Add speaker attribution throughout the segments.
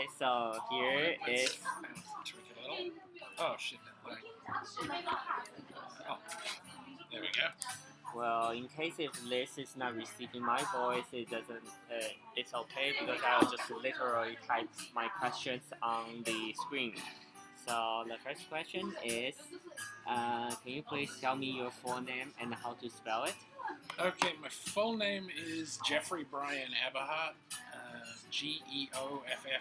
Speaker 1: Okay, so here is.
Speaker 2: Tweak it a little. Oh shit! Oh, there we go.
Speaker 1: Well, in case if this is not receiving my voice, it doesn't. It's okay because I'll just literally type my questions on the screen. So the first question is, can you please tell me your full name and how to spell it?
Speaker 2: Okay, my full name is Jeffrey Brian Aberhart. Geoffrey Brian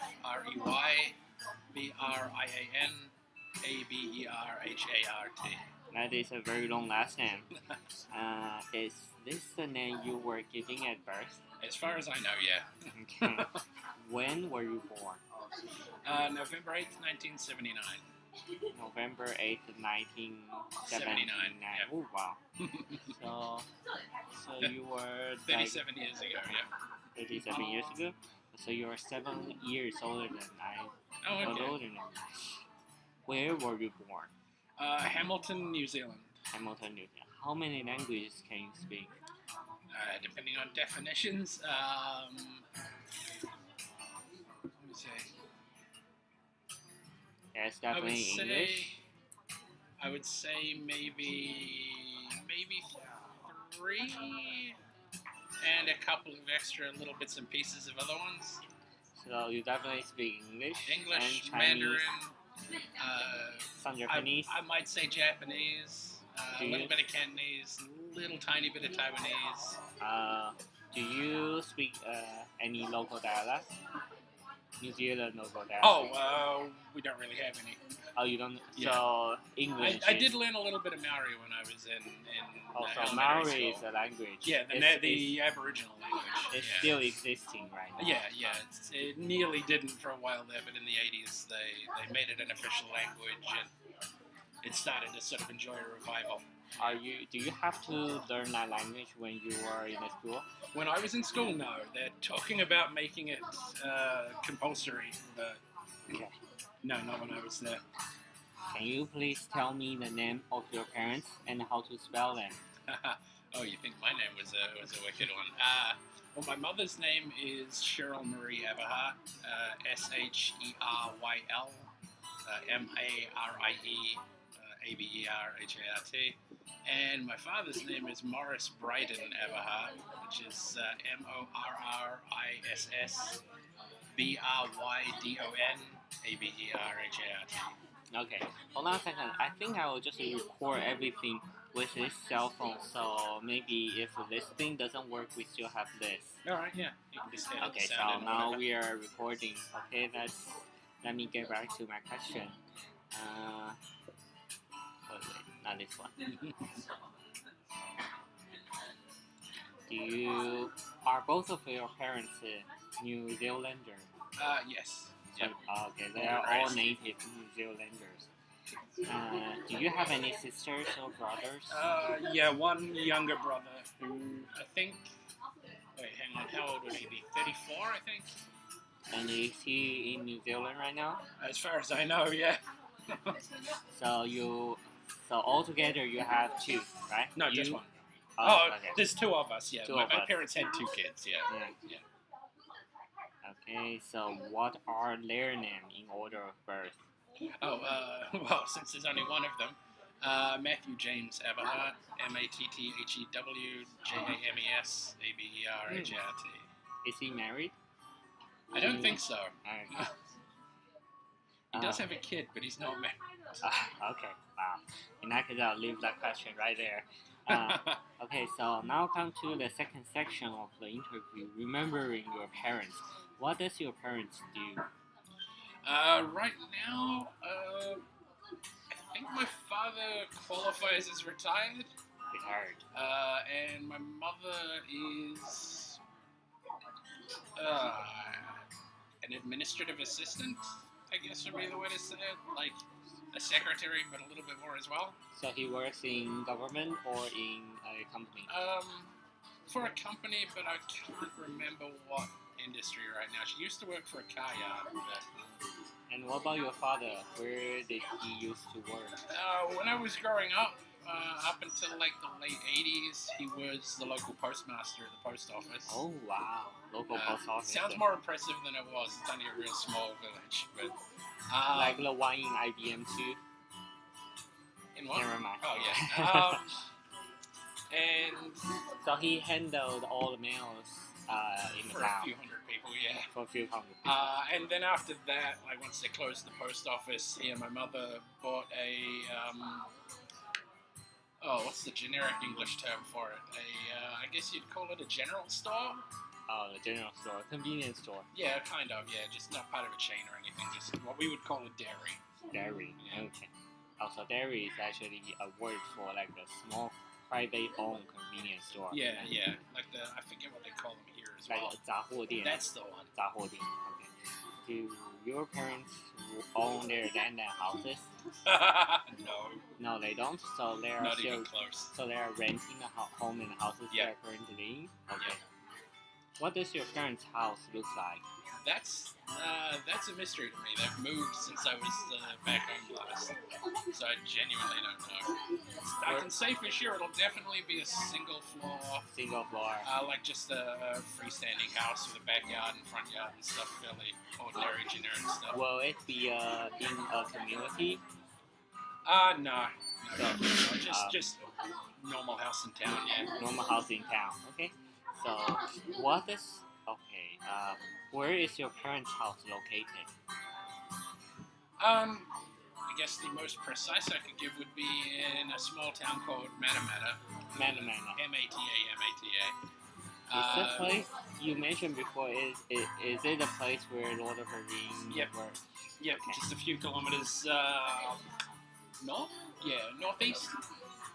Speaker 2: Aberhart.
Speaker 1: That is a very long last name. Is this the name you were giving at birth?
Speaker 2: As far as I know, yeah.
Speaker 1: Okay. When were you born?
Speaker 2: November 8th, 1979.
Speaker 1: November 8th, 1979.
Speaker 2: Yeah.
Speaker 1: Oh, wow. So you were
Speaker 2: 37 years ago, yeah.
Speaker 1: 37 years ago? So you are 7 years older than I.
Speaker 2: Oh, okay.
Speaker 1: Older than me. Where were you born?
Speaker 2: Hamilton, New Zealand.
Speaker 1: Hamilton, New Zealand. How many languages can you speak?
Speaker 2: Depending on definitions, let me see.
Speaker 1: Yes, definitely English.
Speaker 2: I would say maybe 3, and a couple of extra little bits and pieces of other ones.
Speaker 1: So you definitely speak English and Chinese,
Speaker 2: Mandarin,
Speaker 1: some Japanese.
Speaker 2: I might say Japanese, a little bit of Cantonese, little tiny bit of Taiwanese.
Speaker 1: Do you speak any local dialect? New Zealand local dialect?
Speaker 2: Oh, we don't really have any.
Speaker 1: Oh, you don't?
Speaker 2: Yeah.
Speaker 1: So English.
Speaker 2: I did learn a little bit of Maori when I was in
Speaker 1: so Maori is a language.
Speaker 2: Yeah, the Aboriginal language.
Speaker 1: It's still existing right now.
Speaker 2: Yeah. It nearly didn't for a while there, but in the 80s they made it an official language, and it started to sort of enjoy a revival.
Speaker 1: Do you have to learn that language when you were in a school?
Speaker 2: When I was in school, no. They're talking about making it compulsory, but no, not when I was there.
Speaker 1: Can you please tell me the name of your parents and how to spell them?
Speaker 2: Oh, you think my name was a wicked one? Well, my mother's name is Cheryl Marie Aberhart, Sheryl Marie Aberhart, and my father's name is Morris Bryden Aberhart, which is MorrisBrydon Aberhart.
Speaker 1: Okay, hold on a second. I think I will just record everything with this cell phone, so maybe if this thing doesn't work, we still have this.
Speaker 2: Alright, yeah. You can just edit
Speaker 1: okay,
Speaker 2: the sound
Speaker 1: so now we are recording. Okay, let me get back to my question. Wait, not this one. Are both of your parents New Zealanders?
Speaker 2: Yes.
Speaker 1: So, okay, they are all native New Zealanders. Do you have any sisters or brothers?
Speaker 2: Yeah, one younger brother who I think. Wait, hang on. How old would he be? 34, I think.
Speaker 1: And is he in New Zealand right now?
Speaker 2: As far as I know, yeah.
Speaker 1: So altogether you have 2, right?
Speaker 2: No, just one.
Speaker 1: Okay.
Speaker 2: There's 2 of us. Yeah, my
Speaker 1: us.
Speaker 2: parents had 2 kids. Yeah.
Speaker 1: Okay, so what are their names in order of birth?
Speaker 2: Well, since there's only one of them, Matthew James Aberhart, Matthew James Aberhart.
Speaker 1: Is he married?
Speaker 2: I don't think so.
Speaker 1: Okay.
Speaker 2: He does have a kid, but he's not married.
Speaker 1: Okay, wow. In that case, I'll leave that question right there. Okay, so now come to the second section of the interview, remembering your parents. What does your parents do?
Speaker 2: Right now, I think my father qualifies as retired. And my mother is an administrative assistant, I guess would be the way to say it. Like a secretary, but a little bit more as well.
Speaker 1: So he works in government or in a company?
Speaker 2: For a company, but I can't remember what industry right now. She used to work for a car yard.
Speaker 1: And what about your father? Where did he used to work?
Speaker 2: When I was growing up, up until like the late 80s, he was the local postmaster at the post office.
Speaker 1: Oh wow, local post office.
Speaker 2: Sounds more impressive than it was. It's only a real small village, but
Speaker 1: like the one in IBM too.
Speaker 2: In what?
Speaker 1: Never mind.
Speaker 2: Oh yeah. And
Speaker 1: so he handled all the mails in the
Speaker 2: for
Speaker 1: town.
Speaker 2: a few hundred people, yeah.
Speaker 1: For a few hundred people.
Speaker 2: And then after that, like once they closed the post office, he and my mother bought a what's the generic English term for it? I guess you'd call it a general store.
Speaker 1: Oh, the general store, convenience store.
Speaker 2: Yeah, kind of. Yeah, just not part of a chain or anything. Just what we would call a dairy.
Speaker 1: Dairy.
Speaker 2: Yeah.
Speaker 1: Okay. Also, dairy is actually a word for like a small private-owned convenience store.
Speaker 2: Yeah, yeah. Like I forget what they call them here as
Speaker 1: like
Speaker 2: well.
Speaker 1: 杂货店.
Speaker 2: That's the one.
Speaker 1: 杂货店. Okay. Do your parents own their land and houses?
Speaker 2: No.
Speaker 1: No, they don't. So they are
Speaker 2: Not
Speaker 1: still.
Speaker 2: even close.
Speaker 1: So they are renting a home and houses
Speaker 2: Yeah.
Speaker 1: they're currently in. Okay.
Speaker 2: Yeah.
Speaker 1: What does your parents' house look like?
Speaker 2: That's a mystery to me. They've moved since I was back home last, so I genuinely don't know. I can say for sure it'll definitely be a single floor.
Speaker 1: Single floor.
Speaker 2: Like just a freestanding house with a backyard and front yard and stuff, fairly ordinary, generic stuff.
Speaker 1: Will it be in a community?
Speaker 2: No. Just normal house in town, yeah.
Speaker 1: Normal house in town. Okay. So what is where is your parents' house located?
Speaker 2: I guess the most precise I could give would be in a small town called Matamata.
Speaker 1: Matamata.
Speaker 2: M-A-T-A.
Speaker 1: Is the place you mentioned before, is it a place where Lord of the Rings
Speaker 2: Yep.
Speaker 1: were?
Speaker 2: Yep,
Speaker 1: Okay.
Speaker 2: just a few kilometers north? Yeah, northeast?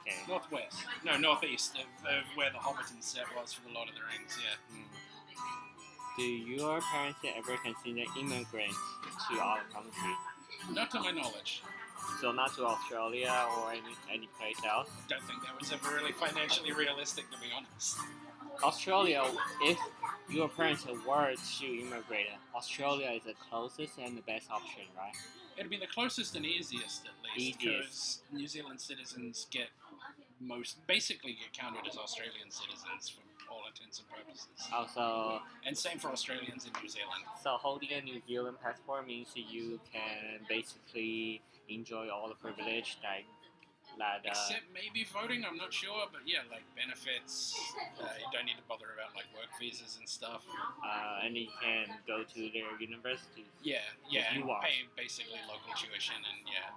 Speaker 1: Okay.
Speaker 2: Northwest. No, northeast of where the Hobbiton set was for the Lord of the Rings, yeah.
Speaker 1: Do your parents ever consider immigrants to our country?
Speaker 2: Not to my knowledge.
Speaker 1: So not to Australia or any place else?
Speaker 2: Don't think that was ever really financially realistic, to be honest.
Speaker 1: Australia, if your parents were to immigrate, Australia is the closest and the best option, right?
Speaker 2: It'd be the closest and easiest, at least, because New Zealand citizens basically get counted as Australian citizens for all intents and purposes.
Speaker 1: Also,
Speaker 2: And same for Australians in New Zealand.
Speaker 1: so holding a New Zealand passport means you can basically enjoy all the privilege that.
Speaker 2: Except maybe voting, I'm not sure, but yeah, like benefits. You don't need to bother about like work visas and stuff.
Speaker 1: And you can go to their university.
Speaker 2: Yeah,
Speaker 1: If you
Speaker 2: and
Speaker 1: want.
Speaker 2: pay basically local tuition and yeah.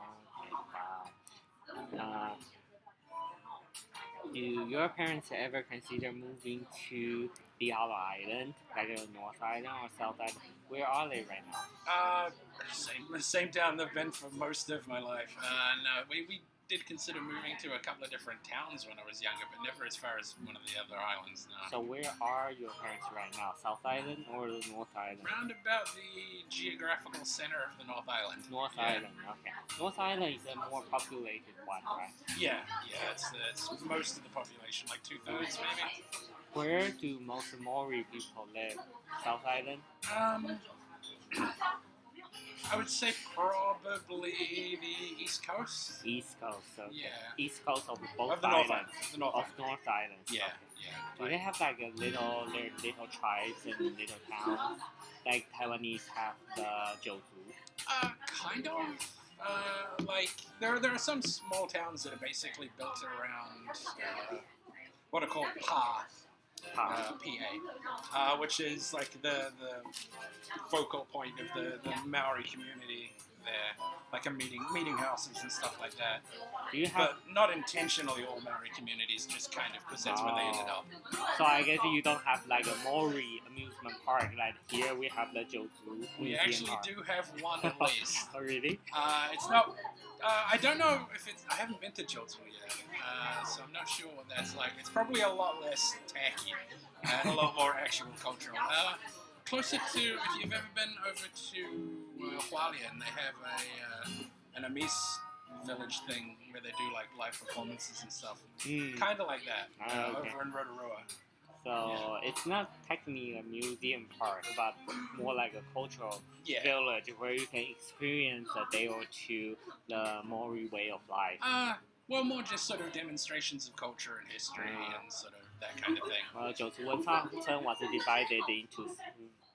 Speaker 1: Okay, wow. Do your parents ever consider moving to the other island, like the North Island or South Island? Where are they right now?
Speaker 2: Same town they've been for most of my life. No, we did consider moving to a couple of different towns when I was younger, but never as far as one of the other islands, no.
Speaker 1: So where are your parents right now? South Island or the North Island?
Speaker 2: Round about the geographical center of the North Island.
Speaker 1: North
Speaker 2: Yeah.
Speaker 1: Island, okay. North Island is a more populated one, right?
Speaker 2: Yeah, it's most of the population, like 2/3 maybe.
Speaker 1: Where do most Maori people live? South Island?
Speaker 2: I would say probably the East Coast.
Speaker 1: East Coast, okay.
Speaker 2: Yeah.
Speaker 1: East Coast of both
Speaker 2: Of the North
Speaker 1: islands.
Speaker 2: Island. The North
Speaker 1: Of
Speaker 2: Island.
Speaker 1: North Island.
Speaker 2: Yeah,
Speaker 1: Okay.
Speaker 2: yeah.
Speaker 1: Do they have like a little tribes and little towns? Like Taiwanese have the Jiuzu.
Speaker 2: Kind of. Like there are some small towns that are basically built around what are called PA. PA, which is like the focal point of the Maori community there, like a meeting houses and stuff like that.
Speaker 1: Do you have?
Speaker 2: But not intentionally all Maori communities, just kind of because that's where they ended up.
Speaker 1: So I guess you don't have like a Maori amusement park. Like here we have the Jiuzu
Speaker 2: We
Speaker 1: Museum
Speaker 2: actually
Speaker 1: Park.
Speaker 2: do have one at least.
Speaker 1: Oh really?
Speaker 2: It's not. I don't know if it's. I haven't been to Jiuzu yet, so I'm not sure what that's like. It's probably a lot less tacky and a lot more actual cultural. Closer to, if you've ever been over to Hualien, they have an Amis village thing where they do like live performances and stuff. Kind of like that
Speaker 1: Okay.
Speaker 2: over in Rotorua.
Speaker 1: So it's not technically a museum park, but more like a cultural
Speaker 2: Yeah.
Speaker 1: village where you can experience a day or two the Maori way of life.
Speaker 2: Well, more just sort of demonstrations of culture and history and sort of that kind of thing.
Speaker 1: 九族文化村 was divided into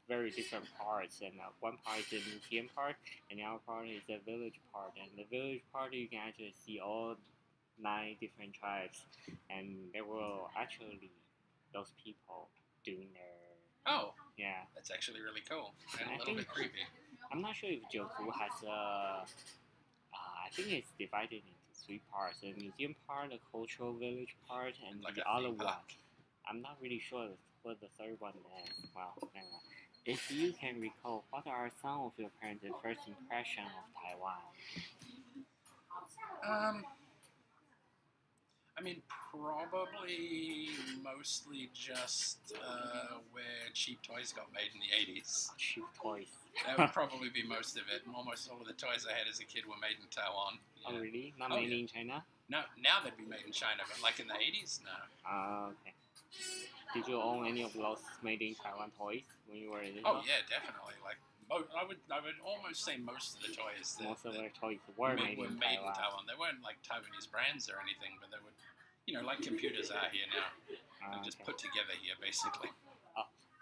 Speaker 1: very different parts, and one part is the museum part, and the other part is the village part. And the village part, you can actually see all 9 different tribes, and there were actually those people doing their
Speaker 2: Oh,
Speaker 1: yeah.
Speaker 2: that's actually really cool and
Speaker 1: I
Speaker 2: a little
Speaker 1: think-
Speaker 2: bit creepy.
Speaker 1: I'm not sure if Geofu has a. I think it's divided into 3 parts: the museum part, the cultural village part, and
Speaker 2: Like
Speaker 1: the
Speaker 2: a
Speaker 1: other
Speaker 2: theme
Speaker 1: one.
Speaker 2: park.
Speaker 1: I'm not really sure what the third one is. Well, anyway. If you can recall, what are some of your parents' first impression of Taiwan?
Speaker 2: I mean, probably mostly just where cheap toys got made in the 80s.
Speaker 1: Cheap toys.
Speaker 2: That would probably be most of it. Almost all of the toys I had as a kid were made in Taiwan.
Speaker 1: Oh,
Speaker 2: Yeah.
Speaker 1: really? Not
Speaker 2: Oh,
Speaker 1: made
Speaker 2: yeah.
Speaker 1: in China?
Speaker 2: No, now they'd be made in China, but like in the 80s, no.
Speaker 1: Okay. Did you own any of those made in Taiwan toys when you were little?
Speaker 2: Oh yeah, definitely. Like I would almost say most of the toys that,
Speaker 1: Most of
Speaker 2: that
Speaker 1: our toys were made in Taiwan.
Speaker 2: They weren't like Taiwanese brands or anything, but they would, like computers are here now. They're just
Speaker 1: Okay.
Speaker 2: put together here, basically.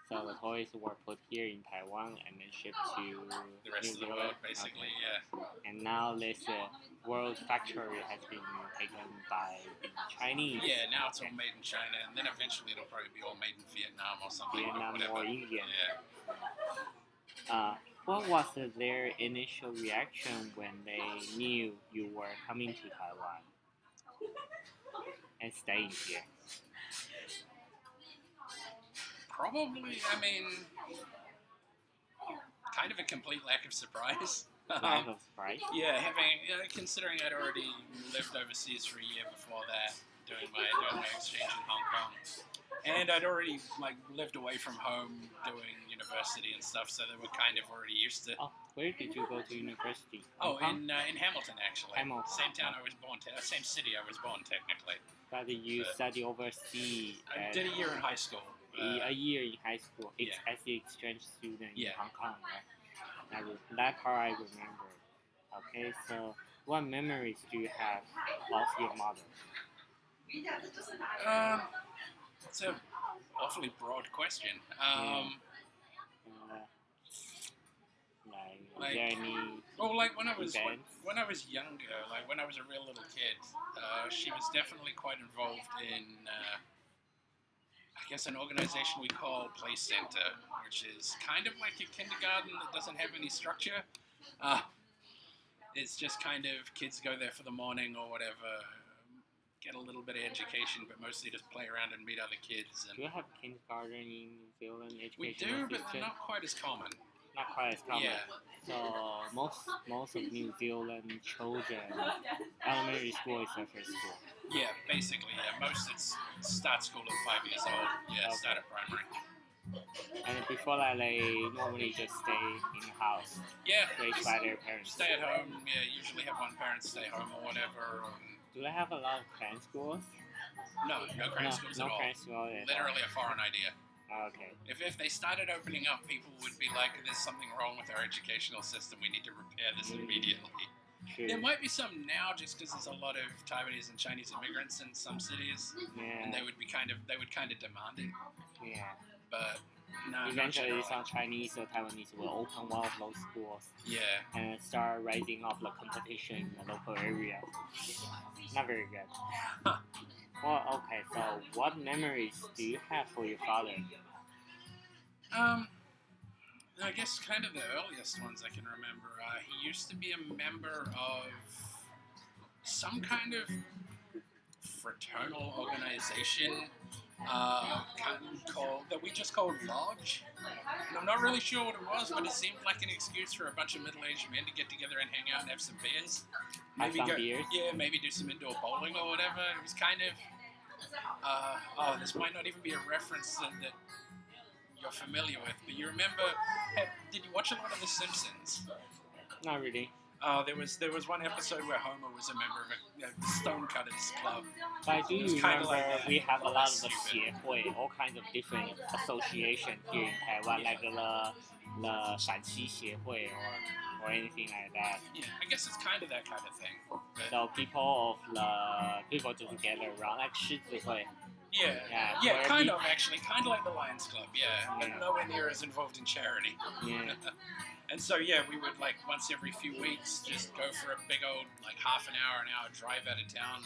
Speaker 1: So the toys were put here in Taiwan and then shipped to
Speaker 2: The rest
Speaker 1: New
Speaker 2: of the
Speaker 1: Zealand.
Speaker 2: world, basically,
Speaker 1: Okay.
Speaker 2: yeah.
Speaker 1: And now this world factory has been taken by the Chinese.
Speaker 2: Yeah, now it's all made in China, and then eventually it'll probably be all made in Vietnam or something.
Speaker 1: Vietnam
Speaker 2: whatever.
Speaker 1: or Indian.
Speaker 2: Yeah.
Speaker 1: What was their initial reaction when they knew you were coming to Taiwan and staying here?
Speaker 2: Probably, I mean, kind of a complete lack of surprise.
Speaker 1: Lack of surprise?
Speaker 2: Yeah, considering I'd already lived overseas for a year before that, doing my exchange in Hong Kong, and I'd already lived away from home doing university and stuff, so they were kind of already used to.
Speaker 1: Oh, where did you go to university?
Speaker 2: Oh,
Speaker 1: Hong Kong?
Speaker 2: in Hamilton actually.
Speaker 1: Hamilton.
Speaker 2: Same town I was born, same city I was born technically.
Speaker 1: But you study overseas.
Speaker 2: I did a year in high school.
Speaker 1: A year in high school
Speaker 2: yeah.
Speaker 1: as the exchange student in
Speaker 2: Yeah.
Speaker 1: Hong Kong, right? That part I remember. Okay, so what memories do you have of your mother?
Speaker 2: It's a awfully broad question.
Speaker 1: Is there any
Speaker 2: Well, like when I was
Speaker 1: events?
Speaker 2: when I was younger, like when I was a real little kid, she was definitely quite involved in, I guess, an organization we call Play Center, which is kind of like a kindergarten that doesn't have any structure. It's just kind of kids go there for the morning or whatever, get a little bit of education, but mostly just play around and meet other kids. And
Speaker 1: Do you have kindergarten in New Zealand education
Speaker 2: we do, but
Speaker 1: system?
Speaker 2: they're not quite as common.
Speaker 1: Not quite as common.
Speaker 2: Yeah.
Speaker 1: So most of New Zealand children, elementary school is their first school.
Speaker 2: Yeah, basically, yeah. Most it's start school at 5 years old. Yeah,
Speaker 1: Okay.
Speaker 2: start at primary.
Speaker 1: And before that, they normally just stay in the house,
Speaker 2: Yeah,
Speaker 1: raised by their parents.
Speaker 2: stay at home. Yeah, usually have one parent stay home or whatever.
Speaker 1: Do they have a lot of clan schools?
Speaker 2: No cram schools
Speaker 1: no
Speaker 2: at all.
Speaker 1: clan school at all.
Speaker 2: Literally a foreign idea.
Speaker 1: Okay.
Speaker 2: If they started opening up, people would be like, "There's something wrong with our educational system. We need to repair this immediately."
Speaker 1: True.
Speaker 2: There might be some now, just because there's a lot of Taiwanese and Chinese immigrants in some cities, and
Speaker 1: Yeah.
Speaker 2: they would kind of demand it.
Speaker 1: Yeah.
Speaker 2: But no,
Speaker 1: Eventually,
Speaker 2: not
Speaker 1: some Chinese or Taiwanese will open one of those schools
Speaker 2: Yeah.
Speaker 1: and start rising up the competition in the local area. Not very good. Well, okay. So, what memories do you have for your father?
Speaker 2: I guess kind of the earliest ones I can remember. He used to be a member of some kind of fraternal organization that we just called Lodge. And I'm not really sure what it was, but it seemed like an excuse for a bunch of middle-aged men to get together and hang out and have some beers.
Speaker 1: Have some beers?
Speaker 2: Yeah, maybe do some indoor bowling or whatever. It was kind of... this might not even be a reference that you're familiar with, but you remember... Did you watch a lot of The Simpsons?
Speaker 1: Not really.
Speaker 2: There was one episode where Homer was a member of a stonecutters club.
Speaker 1: But do
Speaker 2: It was
Speaker 1: you
Speaker 2: kinda
Speaker 1: remember
Speaker 2: like that,
Speaker 1: we have a
Speaker 2: but
Speaker 1: lot
Speaker 2: less
Speaker 1: of the
Speaker 2: stupid.
Speaker 1: 协会, all kinds of different association here in Taiwan, like the 陕西协会 or anything like that.
Speaker 2: Yeah, I guess it's kind of that kind of thing. But
Speaker 1: So people just gather around like 狮子会.
Speaker 2: yeah,
Speaker 1: where
Speaker 2: kind of actually, kind of like the Lions Club. Yeah, but
Speaker 1: Yeah.
Speaker 2: nowhere near as involved in charity.
Speaker 1: Yeah.
Speaker 2: And so yeah, we would like once every few weeks just go for a big old like half an hour drive out of town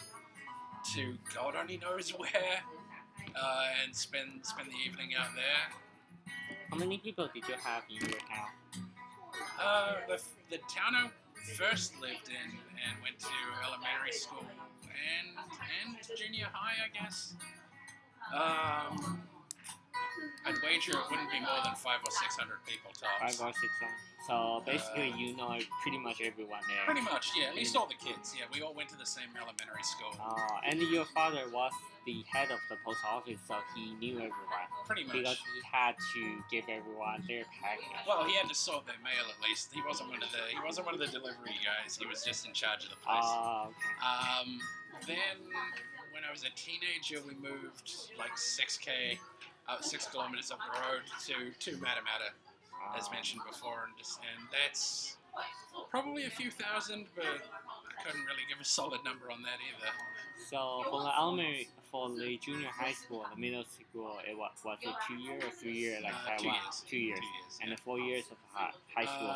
Speaker 2: to God only knows where, and spend the evening out there.
Speaker 1: How many people did you have in your town?
Speaker 2: The town I first lived in and went to elementary school and junior high, I guess. I'd wager it wouldn't be more than 500 or 600 people tops.
Speaker 1: 5 or 6. So basically, you know pretty much everyone there.
Speaker 2: Pretty much, yeah. At least all the kids. Yeah, we all went to the same elementary school.
Speaker 1: And your father was the head of the post office, so he knew everyone.
Speaker 2: Pretty much.
Speaker 1: Because he had to give everyone their package.
Speaker 2: Well, he had to sort their mail at least. He wasn't one of the delivery guys. He was just in charge of the place.
Speaker 1: Okay.
Speaker 2: Then when I was a teenager, we moved like 6 kilometers up the road to Matamata, as mentioned before, and that's probably a few thousand, but I couldn't really give a solid number on that either.
Speaker 1: So for the junior high school, the middle school, it was it 2 years or 3 years like Taiwan?
Speaker 2: 2 years.
Speaker 1: 2 years. And the 4 years of high school.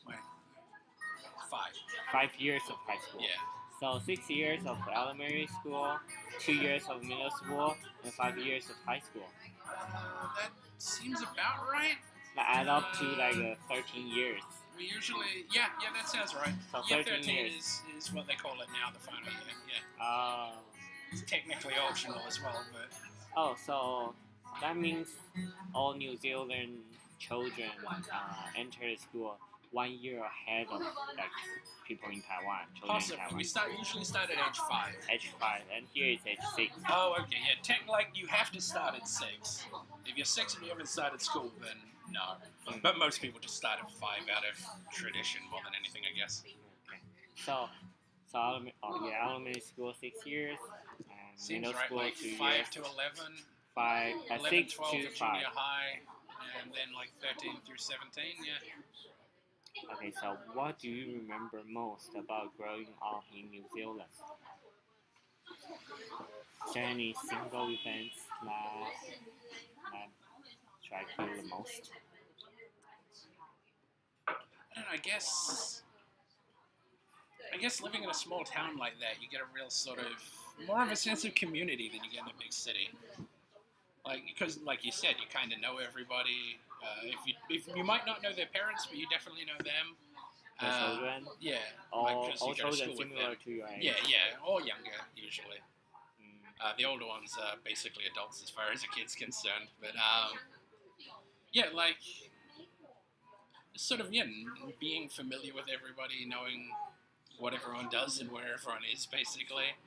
Speaker 2: Wait, 5.
Speaker 1: 5 years of high school.
Speaker 2: Yeah.
Speaker 1: So 6 years of elementary school, 2 years of middle school, and 5 years of high school.
Speaker 2: That seems about right.
Speaker 1: That add up to like 13 years.
Speaker 2: We usually, yeah, that sounds right.
Speaker 1: So
Speaker 2: Yeah,
Speaker 1: 13
Speaker 2: 13
Speaker 1: years.
Speaker 2: is what they call it now, the final year. Yeah. It's technically optional as well, but
Speaker 1: Oh, so that means all New Zealand children enter school 1 year ahead of like people in Taiwan. Children
Speaker 2: possibly.
Speaker 1: in Taiwan.
Speaker 2: We usually start at age 5.
Speaker 1: Age 5, and here it's age 6.
Speaker 2: Oh, okay, yeah. Like you have to start at 6. If you're 6 and you haven't started school, then no. But most people just start at 5 out of tradition more than anything, I guess.
Speaker 1: Okay. So elementary school 6 years, and
Speaker 2: Seems
Speaker 1: middle
Speaker 2: right,
Speaker 1: school
Speaker 2: like
Speaker 1: 2
Speaker 2: 5
Speaker 1: years.
Speaker 2: to 11, 11,
Speaker 1: 6
Speaker 2: 12
Speaker 1: to
Speaker 2: for
Speaker 1: 5.
Speaker 2: junior high, and then like 13 through 17, yeah.
Speaker 1: Okay, so what do you remember most about growing up in New Zealand? Is there any single events that strike you the most?
Speaker 2: I don't know, I guess living in a small town like that, you get a real sort of, more of a sense of community than you get in a big city. Like, because like you said, you kind of know everybody. If you might not know their parents, but you definitely know them.
Speaker 1: The children?
Speaker 2: Yeah.
Speaker 1: All
Speaker 2: 'cause you go to
Speaker 1: children
Speaker 2: school with
Speaker 1: similar
Speaker 2: them.
Speaker 1: to your age?
Speaker 2: Yeah, or younger, usually.
Speaker 1: Mm.
Speaker 2: The older ones are basically adults as far as a kid's concerned. But, yeah, like, sort of, yeah, being familiar with everybody, knowing what everyone does and where everyone is, basically.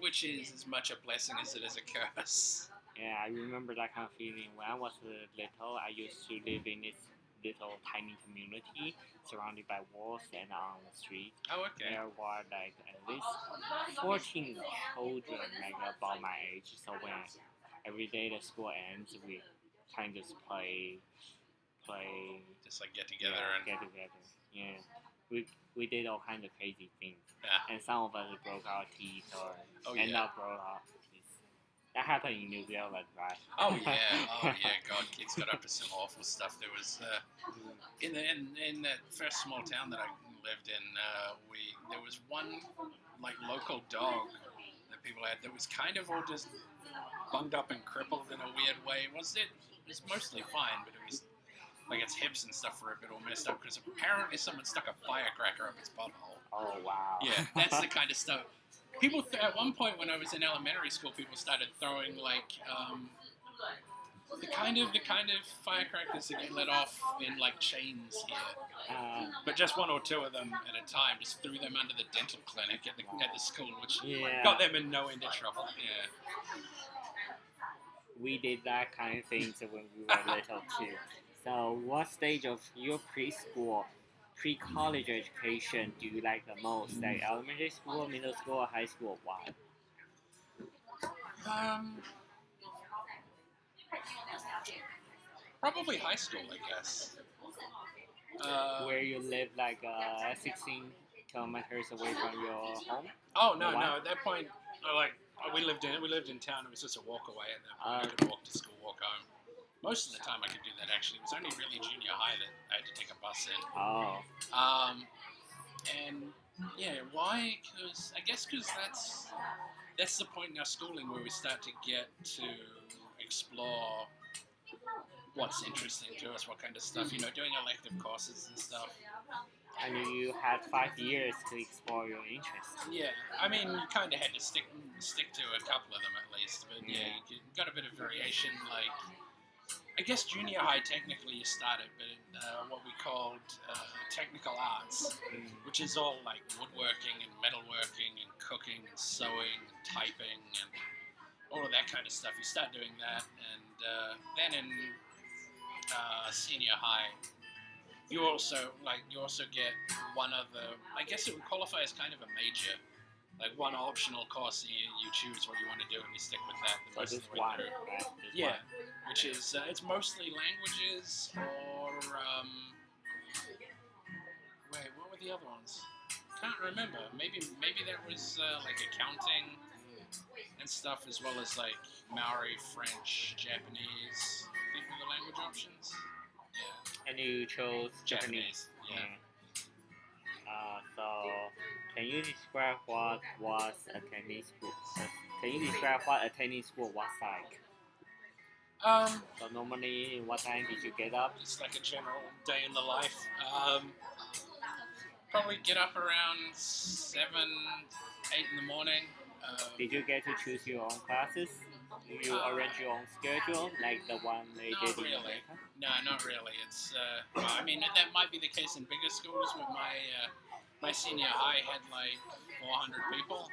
Speaker 2: Which is as much a blessing as it is a curse.
Speaker 1: Yeah, I remember that kind of feeling. When I was little, I used to live in this little tiny community surrounded by walls and on the street.
Speaker 2: Oh, okay.
Speaker 1: There were like at least 14 children like about my age. So when every day the school ends, we kind of just play.
Speaker 2: Just like get together and
Speaker 1: get together. Yeah, we did all kinds of crazy things.
Speaker 2: Yeah.
Speaker 1: And some of us broke our teeth or
Speaker 2: yeah.
Speaker 1: not broke our teeth. That happened in New Zealand, right?
Speaker 2: Oh yeah. God, kids got up to some awful stuff. There was in that first small town that I lived in, there was one like local dog that people had that was kind of all just bunged up and crippled in a weird way. It was mostly fine, but it was like its hips and stuff were a bit all messed up because apparently someone stuck a firecracker up its butthole.
Speaker 1: Oh wow.
Speaker 2: Yeah, that's the kind of stuff. People at one point when I was in elementary school, people started throwing like the kind of firecrackers that get let off in like chains here, but just 1 or 2 of them at a time. Just threw them under the dental clinic at the school, which got them in no end of trouble. Yeah.
Speaker 1: We did that kind of things when we were little too. So, what stage of your preschool pre-college education do you like the most? Like elementary school, middle school, or high school? Why?
Speaker 2: Um, Probably high school, I guess.
Speaker 1: Where you live like 16 kilometers away from your home?
Speaker 2: Oh no,
Speaker 1: Why?
Speaker 2: no. At that point, we lived in town. It was just a walk away at that point. I
Speaker 1: Okay.
Speaker 2: could walk to school, walk home. Most of the time, I could do that. Actually, it was only really junior high that I had to take a bus in.
Speaker 1: Oh,
Speaker 2: And yeah, why? Because I guess that's the point in our schooling where we start to get to explore what's interesting to us, what kind of stuff, doing elective courses and stuff.
Speaker 1: and you had 5 years to explore your interests.
Speaker 2: Yeah, I mean, you kind of had to stick to a couple of them at least, but yeah, you got a bit of variation. Like, I guess junior high technically you started, but in what we called technical arts, which is all like woodworking and metalworking and cooking and sewing and typing and all of that kind of stuff. You start doing that, and then in senior high, you also get one other. I guess it would qualify as kind of a major, like one optional course. You choose what you want to do, and you stick with that the
Speaker 1: So
Speaker 2: most of
Speaker 1: just
Speaker 2: the way
Speaker 1: one,
Speaker 2: through.
Speaker 1: right? Just
Speaker 2: Yeah,
Speaker 1: one.
Speaker 2: which is it's mostly languages or wait, what were the other ones? Can't remember. Maybe that was like accounting and stuff, as well as like Maori, French, Japanese. I think were the language options. Yeah,
Speaker 1: And you chose Japanese.
Speaker 2: Yeah.
Speaker 1: So, can you describe what was attending school? Can you describe what attending school was like? So normally, what time did you get up?
Speaker 2: Just like a general day in the life. Probably get up around 7, 8 in the morning.
Speaker 1: Did you get to choose your own classes? Do you arrange your own schedule like the one they
Speaker 2: Not
Speaker 1: did in
Speaker 2: really.
Speaker 1: America?
Speaker 2: No, not really. It's well, I mean that might be the case in bigger schools, but my senior high had like 400 people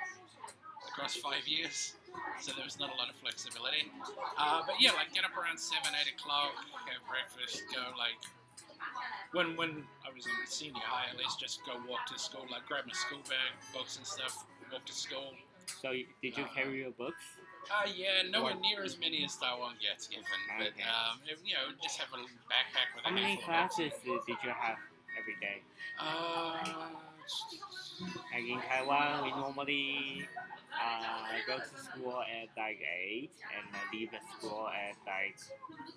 Speaker 2: across 5 years, so there was not a lot of flexibility. But yeah, like get up around 7, 8 o'clock, have breakfast, go like when I was in senior high, at least just go walk to school, like grab my school bag, books and stuff, walk to school.
Speaker 1: So did you carry your books?
Speaker 2: Yeah, nowhere near as many as Taiwan gets given, but just have a little backpack with
Speaker 1: How
Speaker 2: a
Speaker 1: many
Speaker 2: handful of books.
Speaker 1: classes did you have every day?
Speaker 2: Uh,
Speaker 1: Like in Taiwan, we normally go to school at like 8 and leave the school at like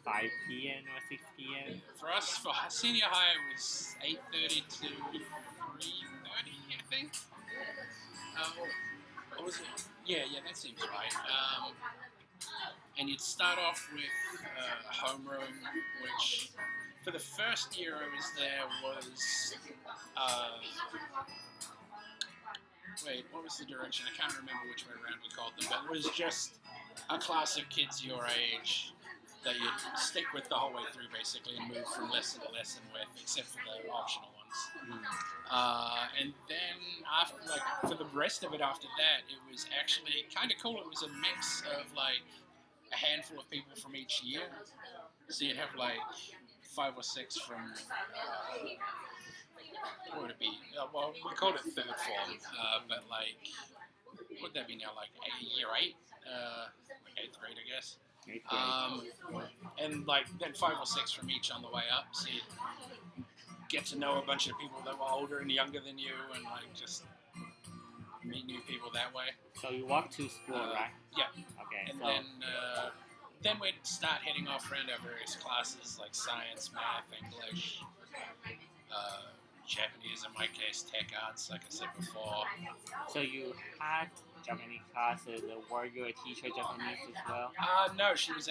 Speaker 1: 5 p.m. or 6 p.m.
Speaker 2: For us, for senior high, it was 8:30 to 3:30, I think. What was it? Yeah, that seems right. And you'd start off with homeroom, which for the first year I was there was wait, what was the direction? I can't remember which way around we called them, but it was just a class of kids your age that you'd stick with the whole way through, basically, and move from lesson to lesson with, except for the optional ones. And then after, like, for the rest of it after that, it was actually kind of cool. It was a mix of like a handful of people from each year. So you'd have like 5 or 6 from. What would it be? Well, we called it third form, but like, what would that be now? Like year 8, like 8th grade, I guess. And like then 5 or 6 from each on the way up, so you get to know a bunch of people that were older and younger than you, and like just meet new people that way.
Speaker 1: So you walk to school, right?
Speaker 2: Yeah.
Speaker 1: Okay.
Speaker 2: And
Speaker 1: So
Speaker 2: then we'd start heading off around our various classes like science, math, English, Japanese, in my case, tech arts, like I said before.
Speaker 1: so you had Japanese classes. Were you a teacher Japanese as well?
Speaker 2: No, she was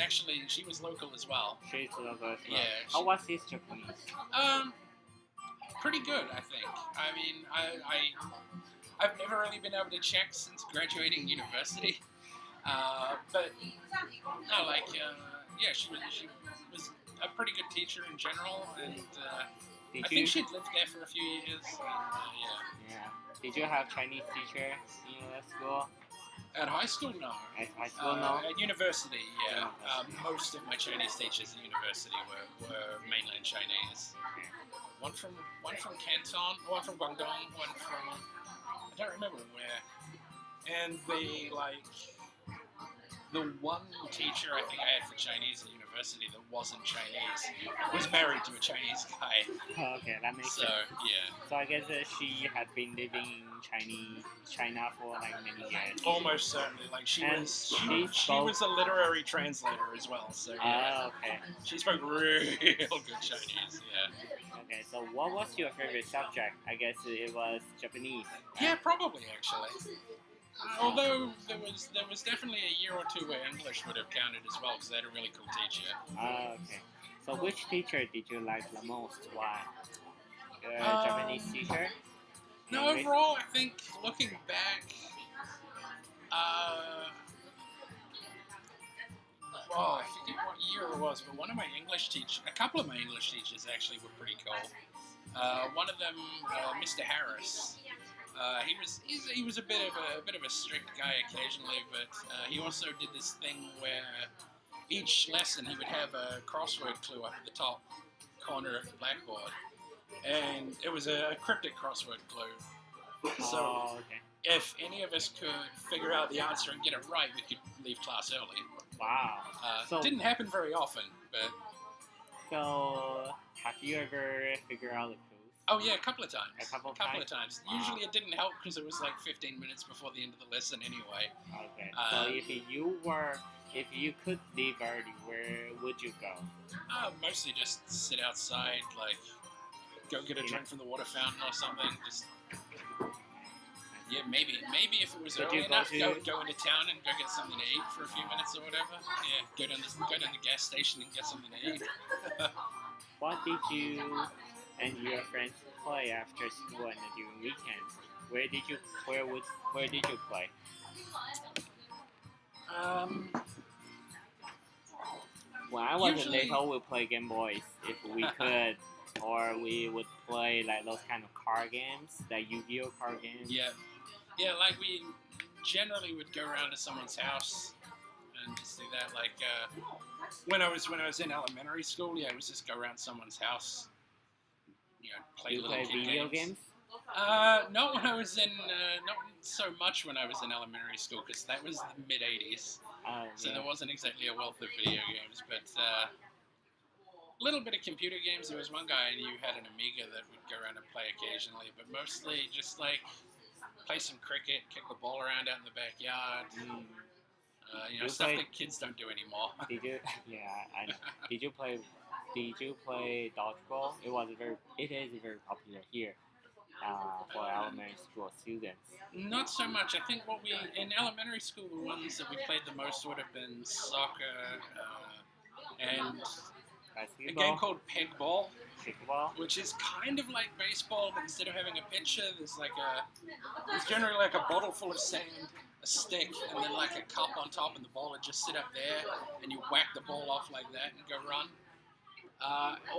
Speaker 2: local as well.
Speaker 1: She's local as well.
Speaker 2: Yeah.
Speaker 1: How was his Japanese?
Speaker 2: Pretty good, I think. I mean, I've never really been able to check since graduating university. But no, like, yeah, she was a pretty good teacher in general, and I think she'd lived there for a few years. And, yeah.
Speaker 1: Yeah. Did you have Chinese teacher in your school?
Speaker 2: At high school, no.
Speaker 1: At high school, no.
Speaker 2: At university, yeah.
Speaker 1: University.
Speaker 2: Most of my Chinese teachers at university were mainland Chinese. One from Canton, one from Guangdong, one from I don't remember where. And the one teacher I think I had for Chinese at university that wasn't Chinese was married to a Chinese guy.
Speaker 1: Okay, that makes
Speaker 2: So
Speaker 1: sense.
Speaker 2: yeah,
Speaker 1: So I guess she had been living in China for like many years.
Speaker 2: almost certainly. Like she
Speaker 1: And
Speaker 2: was
Speaker 1: she
Speaker 2: she
Speaker 1: spoke-
Speaker 2: was a literary translator as well. So yeah,
Speaker 1: Okay.
Speaker 2: she spoke real good Chinese. Yeah.
Speaker 1: Okay, so what was your favorite subject? I guess it was Japanese.
Speaker 2: Yeah, probably actually. Although there was definitely a year or two where English would have counted as well because they had a really cool teacher.
Speaker 1: Okay. So which teacher did you like the most? Why?
Speaker 2: Um,
Speaker 1: Japanese teacher?
Speaker 2: No,
Speaker 1: English?
Speaker 2: overall, I think looking back, I forget what year it was, but a couple of my English teachers actually were pretty cool. One of them, Mr. Harris. He was a bit of a strict guy occasionally, but he also did this thing where each lesson he would have a crossword clue up at the top corner of the blackboard, and it was a cryptic crossword clue. So
Speaker 1: Oh, okay.
Speaker 2: if any of us could figure out the answer and get it right, we could leave class early.
Speaker 1: Wow. So-
Speaker 2: Didn't happen very often, but
Speaker 1: So have you ever figured out the clues?
Speaker 2: oh yeah, a couple of times.
Speaker 1: A couple of
Speaker 2: of times.
Speaker 1: Wow.
Speaker 2: Usually it didn't help because it was like 15 minutes before the end of the lesson anyway.
Speaker 1: Okay.
Speaker 2: Uh,
Speaker 1: So if you could leave early, where would you go?
Speaker 2: Mostly just sit outside, like go get a drink from the water fountain or something. Just yeah, maybe if it was
Speaker 1: Did
Speaker 2: early
Speaker 1: you go
Speaker 2: enough,
Speaker 1: to-
Speaker 2: go into town and go get something to eat for a few minutes or whatever. Yeah, go down the gas station and get something to eat.
Speaker 1: What did you and your friends play after school and during weekends? Where did you play? When I was
Speaker 2: Usually-
Speaker 1: little, we play Game Boys if we could, or we would play like those kind of card games, like Yu-Gi-Oh card games.
Speaker 2: Yeah, like we generally would go around to someone's house and just do that. Like when I was in elementary school, yeah, it was just go around someone's house, play
Speaker 1: Do you
Speaker 2: little
Speaker 1: play
Speaker 2: kid
Speaker 1: video
Speaker 2: games.
Speaker 1: games?
Speaker 2: Not when I was in, not so much when I was in elementary school because that was the mid '80s, so
Speaker 1: Yeah.
Speaker 2: there wasn't exactly a wealth of video games. But a little bit of computer games. There was one guy I knew who had an Amiga that would go around and play occasionally, but mostly just like play some cricket, kick the ball around out in the backyard.
Speaker 1: Mm.
Speaker 2: You know,
Speaker 1: You
Speaker 2: stuff
Speaker 1: play-
Speaker 2: that kids don't do anymore.
Speaker 1: Did you? Yeah, I know. Did you play dodgeball? It is very popular here for elementary school students.
Speaker 2: Not so much. I think in elementary school, the ones that we played the most would have been soccer and a
Speaker 1: Basketball,
Speaker 2: game called peg ball,
Speaker 1: kickball.
Speaker 2: which is kind of like baseball, but instead of having a pitcher, there's generally like a bottle full of sand, a stick, and then like a cup on top, and the ball would just sit up there, and you whack the ball off like that and go run.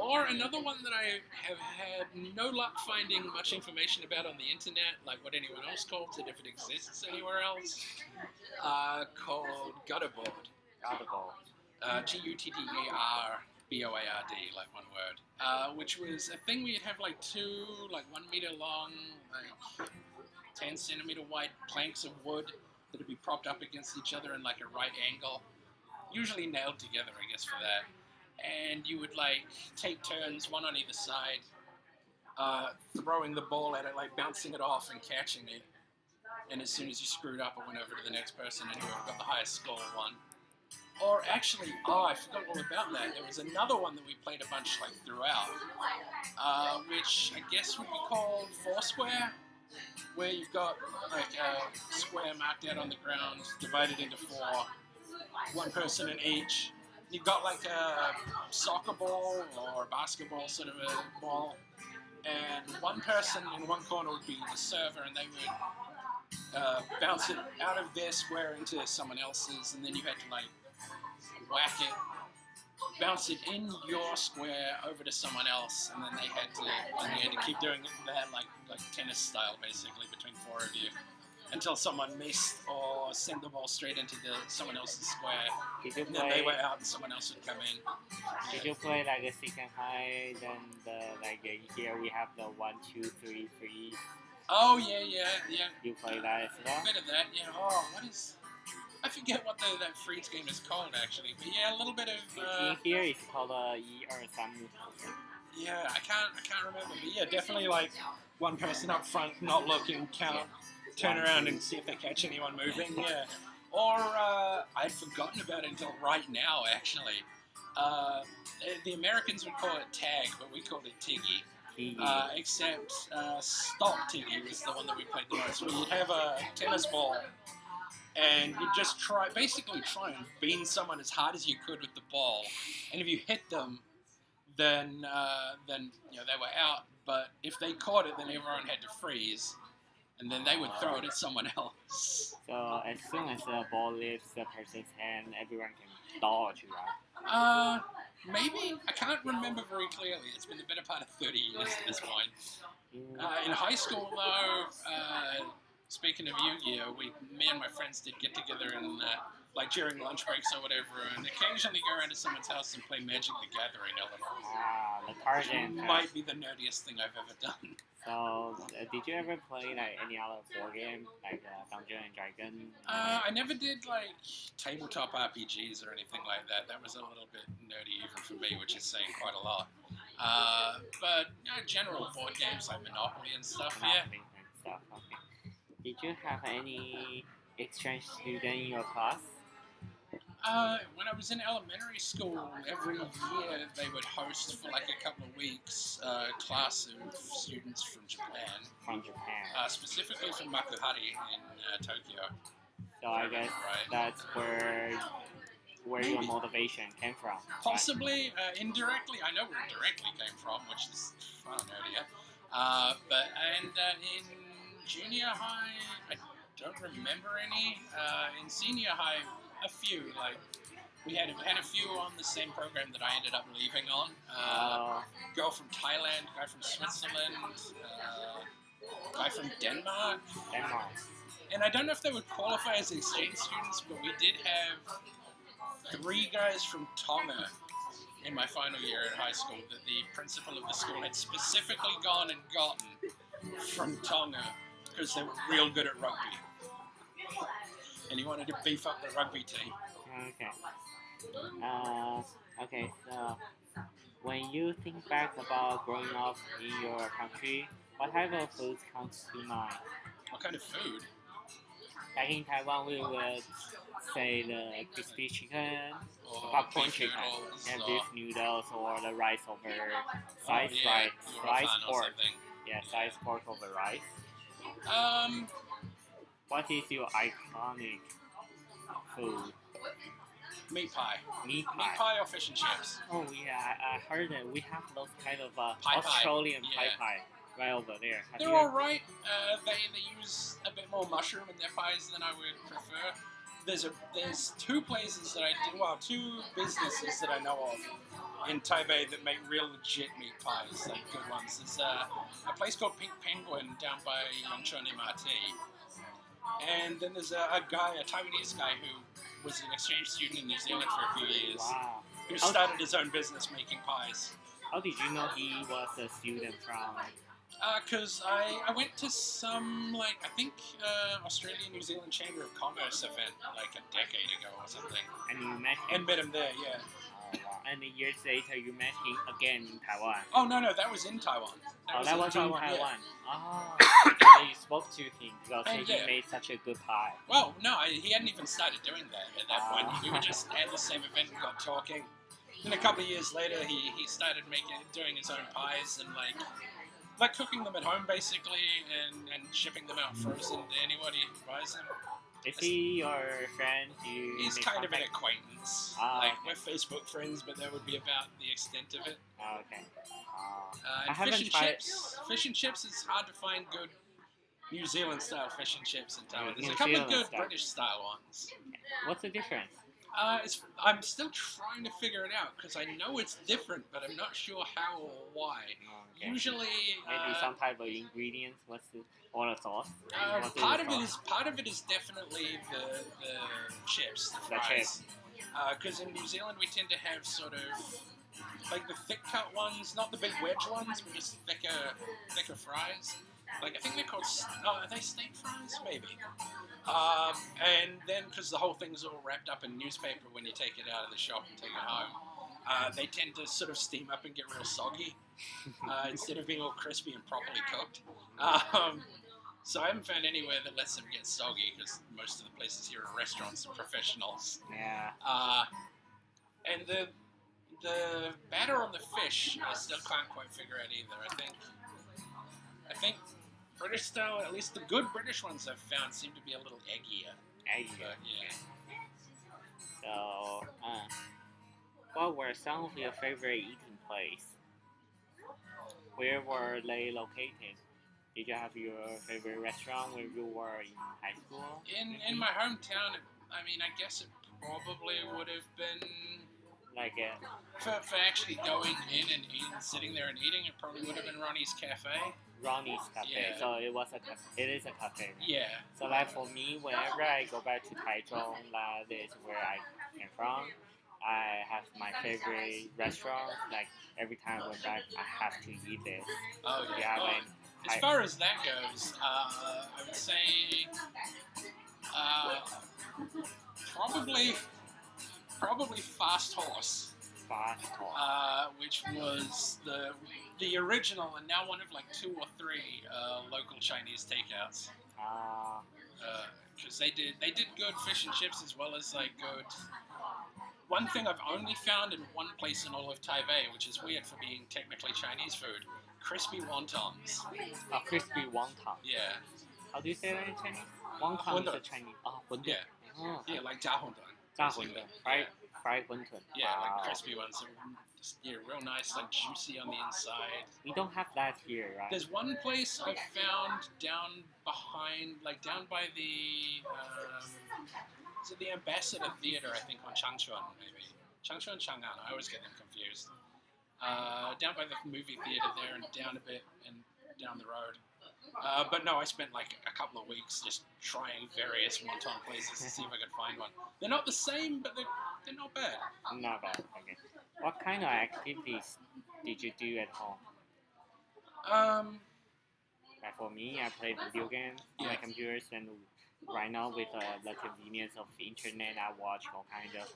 Speaker 2: Or another one that I have had no luck finding much information about on the internet, like what anyone else calls it, if it exists anywhere else, called gutterboard.
Speaker 1: Gutterball.
Speaker 2: Guttterboard, like one word, which was a thing we'd have like two, like 1 meter long, like 10 centimeter wide planks of wood that would be propped up against each other in like a right angle, usually nailed together, I guess, for that. And you would like take turns, one on either side, throwing the ball at it, like bouncing it off and catching it. And as soon as you screwed up, it went over to the next person, and whoever got the highest score won. Or actually, I forgot all about that. There was another one that we played a bunch like throughout, which I guess would be called Foursquare, where you've got like a square marked out on the ground, divided into four, one person in each. You've got like a soccer ball or a basketball sort of a ball, and one person in one corner would be the server, and they would bounce it out of their square into someone else's, and then you had to like whack it, bounce it in your square over to someone else, and then you had to keep doing that like tennis style basically between four of you. until someone missed or sent the ball straight into someone else's square.
Speaker 1: Did you
Speaker 2: And then they
Speaker 1: play?
Speaker 2: were out and someone else would come in.
Speaker 1: Did you play like a second high? Then here we have the 1, 2, 3, 3.
Speaker 2: Oh, yeah.
Speaker 1: You play that as well?
Speaker 2: A bit of that, yeah. Oh, what is... I forget what that freeze game is called, actually. But yeah, a little bit of...
Speaker 1: In here it's called 1, 2, 3.
Speaker 2: Yeah, I can't remember. But yeah, definitely like one person up front not looking, count, turn around and see if they catch anyone moving. Yeah. Or I'd forgotten about it until right now, actually. The Americans would call it tag, but we called it tiggy. Except stop tiggy was the one that we played the most. Where you'd have a tennis ball and you just basically try and bean someone as hard as you could with the ball. And if you hit them, then you know they were out. But if they caught it, then everyone had to freeze, and then they would throw it at someone else.
Speaker 1: So as soon as the ball leaves the person's hand, everyone can dodge, right?
Speaker 2: Maybe I can't remember very clearly. It's been the better part of 30 years at this point. In high school, though, speaking of Yu-Gi-Oh, me and my friends did get together and like during lunch breaks or whatever, and occasionally go around to someone's house and play Magic the Gathering a little.
Speaker 1: The card game.
Speaker 2: Might be the nerdiest thing I've ever done.
Speaker 1: So, did you ever play like any other board game, like Dungeon and Dragon?
Speaker 2: I never did like tabletop RPGs or anything like that. That was a little bit nerdy even for me, which is saying quite a lot. But general board games like Monopoly and stuff,
Speaker 1: Monopoly and stuff. Okay. Did you have any exchange student in your class?
Speaker 2: When I was in elementary school, every year they would host for like a couple of weeks a class of students from Japan.
Speaker 1: From Japan.
Speaker 2: Specifically from Makuhari in Tokyo.
Speaker 1: So I guess that's where your motivation came from.
Speaker 2: Possibly, indirectly. I know where it directly came from, which is far nerdier. But in junior high, I don't remember any. In senior high, a few. Like we had a few on the same program that I ended up leaving on. Girl from Thailand, guy from Switzerland, guy from Denmark. And I don't know if they would qualify as exchange students, but we did have 3 guys from Tonga in my final year at high school that the principal of the school had specifically gone and gotten from Tonga because they were real good at rugby. And he wanted to beef up the rugby team.
Speaker 1: Okay. Okay, so when you think back about growing up in your country, what type of foods comes to mind?
Speaker 2: What kind of food?
Speaker 1: Like in Taiwan, we would say the crispy chicken,
Speaker 2: Or
Speaker 1: popcorn
Speaker 2: beef
Speaker 1: chicken,
Speaker 2: noodles,
Speaker 1: and
Speaker 2: or-
Speaker 1: beef noodles, or the rice over sliced
Speaker 2: yeah,
Speaker 1: rice
Speaker 2: or
Speaker 1: pork.
Speaker 2: something.
Speaker 1: Yeah, sliced pork over rice.
Speaker 2: Um,
Speaker 1: What is your iconic food?
Speaker 2: meat pie.
Speaker 1: Meat
Speaker 2: Meat
Speaker 1: pie.
Speaker 2: pie or fish and chips.
Speaker 1: Oh yeah, I heard that we have those kind of
Speaker 2: Pie.
Speaker 1: Australian
Speaker 2: Yeah.
Speaker 1: pie right over there. Have
Speaker 2: They're
Speaker 1: you-
Speaker 2: alright. They use a bit more mushroom in their pies than I would prefer. There's 2 places that two businesses that I know of in Taipei that make real legit meat pies, like good ones. There's a place called Pink Penguin down by Yongchuan MRT. And then there's a Taiwanese guy who was an exchange student in New Zealand for a few years,
Speaker 1: Wow.
Speaker 2: who started his own business making pies.
Speaker 1: How did you know he was a student from?
Speaker 2: Because I went to some, I think, Australia-New Zealand Chamber of Commerce event, like a decade ago or something.
Speaker 1: And you met him?
Speaker 2: And met him there, yeah.
Speaker 1: Oh, wow. And years later, you met him again in Taiwan.
Speaker 2: Oh, no, that was in Taiwan.
Speaker 1: That was in Taiwan.
Speaker 2: Yeah.
Speaker 1: Oh, and then you spoke to him because he
Speaker 2: yeah.
Speaker 1: made such a good pie.
Speaker 2: Well, no, he hadn't even started doing that at that point. We were just at the same event and got talking. Then a couple of years later, he started doing his own pies and like cooking them at home basically and shipping them out frozen to anybody who buys them.
Speaker 1: Is he your friend?
Speaker 2: He's kind of an acquaintance.
Speaker 1: Okay.
Speaker 2: We're Facebook friends, but that would be about the extent of it.
Speaker 1: Okay.
Speaker 2: And
Speaker 1: I haven't tried.
Speaker 2: Fish and chips is hard to find good New Zealand style fish and chips in Taiwan. There's
Speaker 1: New
Speaker 2: a couple of
Speaker 1: Zealand
Speaker 2: good
Speaker 1: style.
Speaker 2: British style ones.
Speaker 1: What's the difference?
Speaker 2: I'm still trying to figure it out because I know it's different, but I'm not sure how or why.
Speaker 1: Okay.
Speaker 2: Usually,
Speaker 1: Maybe some type of ingredients. What's the or a sauce? What's
Speaker 2: part
Speaker 1: the
Speaker 2: of it
Speaker 1: sauce?
Speaker 2: is part of it is definitely the chips, the
Speaker 1: The
Speaker 2: fries.
Speaker 1: chips.
Speaker 2: Because in New Zealand we tend to have sort of like the thick cut ones, not the big wedge ones, but just thicker fries. Like I think they're called. Are they steak fries? Maybe. And then because the whole thing's all wrapped up in newspaper when you take it out of the shop and take it home, they tend to sort of steam up and get real soggy instead of being all crispy and properly cooked. So I haven't found anywhere that lets them get soggy because most of the places here are restaurants and professionals.
Speaker 1: Yeah.
Speaker 2: And the batter on the fish, I still can't quite figure out either. I think British style, at least the good British ones I've found, seem to be a little eggier.
Speaker 1: Egg.
Speaker 2: But yeah.
Speaker 1: So, what were some of your favorite eating places? Where were they located? Did you have your favorite restaurant when you were in high school?
Speaker 2: In my hometown, I mean, I guess it probably would have been
Speaker 1: Like
Speaker 2: for actually going in and sitting there and eating. It probably would have been Ronnie's Cafe.
Speaker 1: Ronnie's Cafe.
Speaker 2: Yeah.
Speaker 1: So it was a cafe. It is a cafe. Right?
Speaker 2: Yeah.
Speaker 1: So like for me, whenever I go back to Taichung, that is where I came from. I have my favorite restaurant. Like every time I went back, I have to eat this.
Speaker 2: Oh yeah.
Speaker 1: Yeah,
Speaker 2: Oh,
Speaker 1: like
Speaker 2: as far as that goes, I would say probably Fast Horse.
Speaker 1: fast talk.
Speaker 2: Which was the original and now one of like 2 or 3 local Chinese takeouts. Because they did good fish and chips as well as like good. One thing I've only found in one place in all of Taipei, which is weird for being technically Chinese food, crispy wontons.
Speaker 1: A crispy wonton.
Speaker 2: Yeah.
Speaker 1: How do you say that in Chinese? Wonton is a
Speaker 2: Wonton.
Speaker 1: Chinese. Oh, wonton.
Speaker 2: Yeah.
Speaker 1: Oh.
Speaker 2: Yeah, like 炸馄饨.
Speaker 1: 炸馄饨. Fried wonton.
Speaker 2: Yeah,
Speaker 1: Wow.
Speaker 2: like crispy ones. So just, real nice, like juicy on the inside.
Speaker 1: We don't have that here, right?
Speaker 2: There's one place I found down by the, is it the Ambassador Theatre, I think, on Changchuan, maybe. Changchuan, Chang'an, I always get them confused. Down by the movie theatre there and down a bit and down the road. But no, I spent like a couple of weeks just trying various wonton places to see if I could find one. They're not the same, but they're not bad.
Speaker 1: Not bad. Okay. What kind of activities did you do at home? Like for me, I play video games on my
Speaker 2: Yeah.
Speaker 1: computers, and right now with the convenience of the internet, I watch all kind of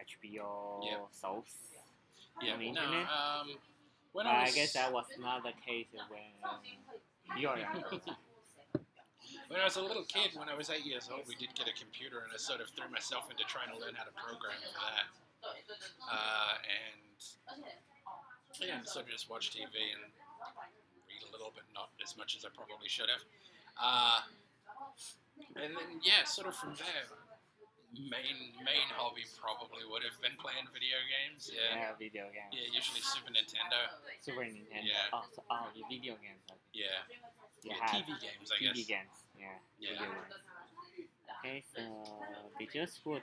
Speaker 1: HBO
Speaker 2: Yeah.
Speaker 1: soaps
Speaker 2: Yeah,
Speaker 1: on the
Speaker 2: no,
Speaker 1: internet.
Speaker 2: when
Speaker 1: I guess that was not the case when you were young.
Speaker 2: When I was a little kid, when I was 8 years old, we did get a computer, and I sort of threw myself into trying to learn how to program for that. And sort of just watch TV and read a little, but not as much as I probably should have. And then, sort of from there, main hobby probably would have been playing video games.
Speaker 1: Yeah, video games.
Speaker 2: Yeah, usually Super Nintendo.
Speaker 1: Super Nintendo.
Speaker 2: Yeah.
Speaker 1: The video games.
Speaker 2: Yeah.
Speaker 1: You
Speaker 2: Yeah,
Speaker 1: had
Speaker 2: TV games, I guess.
Speaker 1: TV games. Yeah.
Speaker 2: Yeah.
Speaker 1: Video games. Okay, so did your school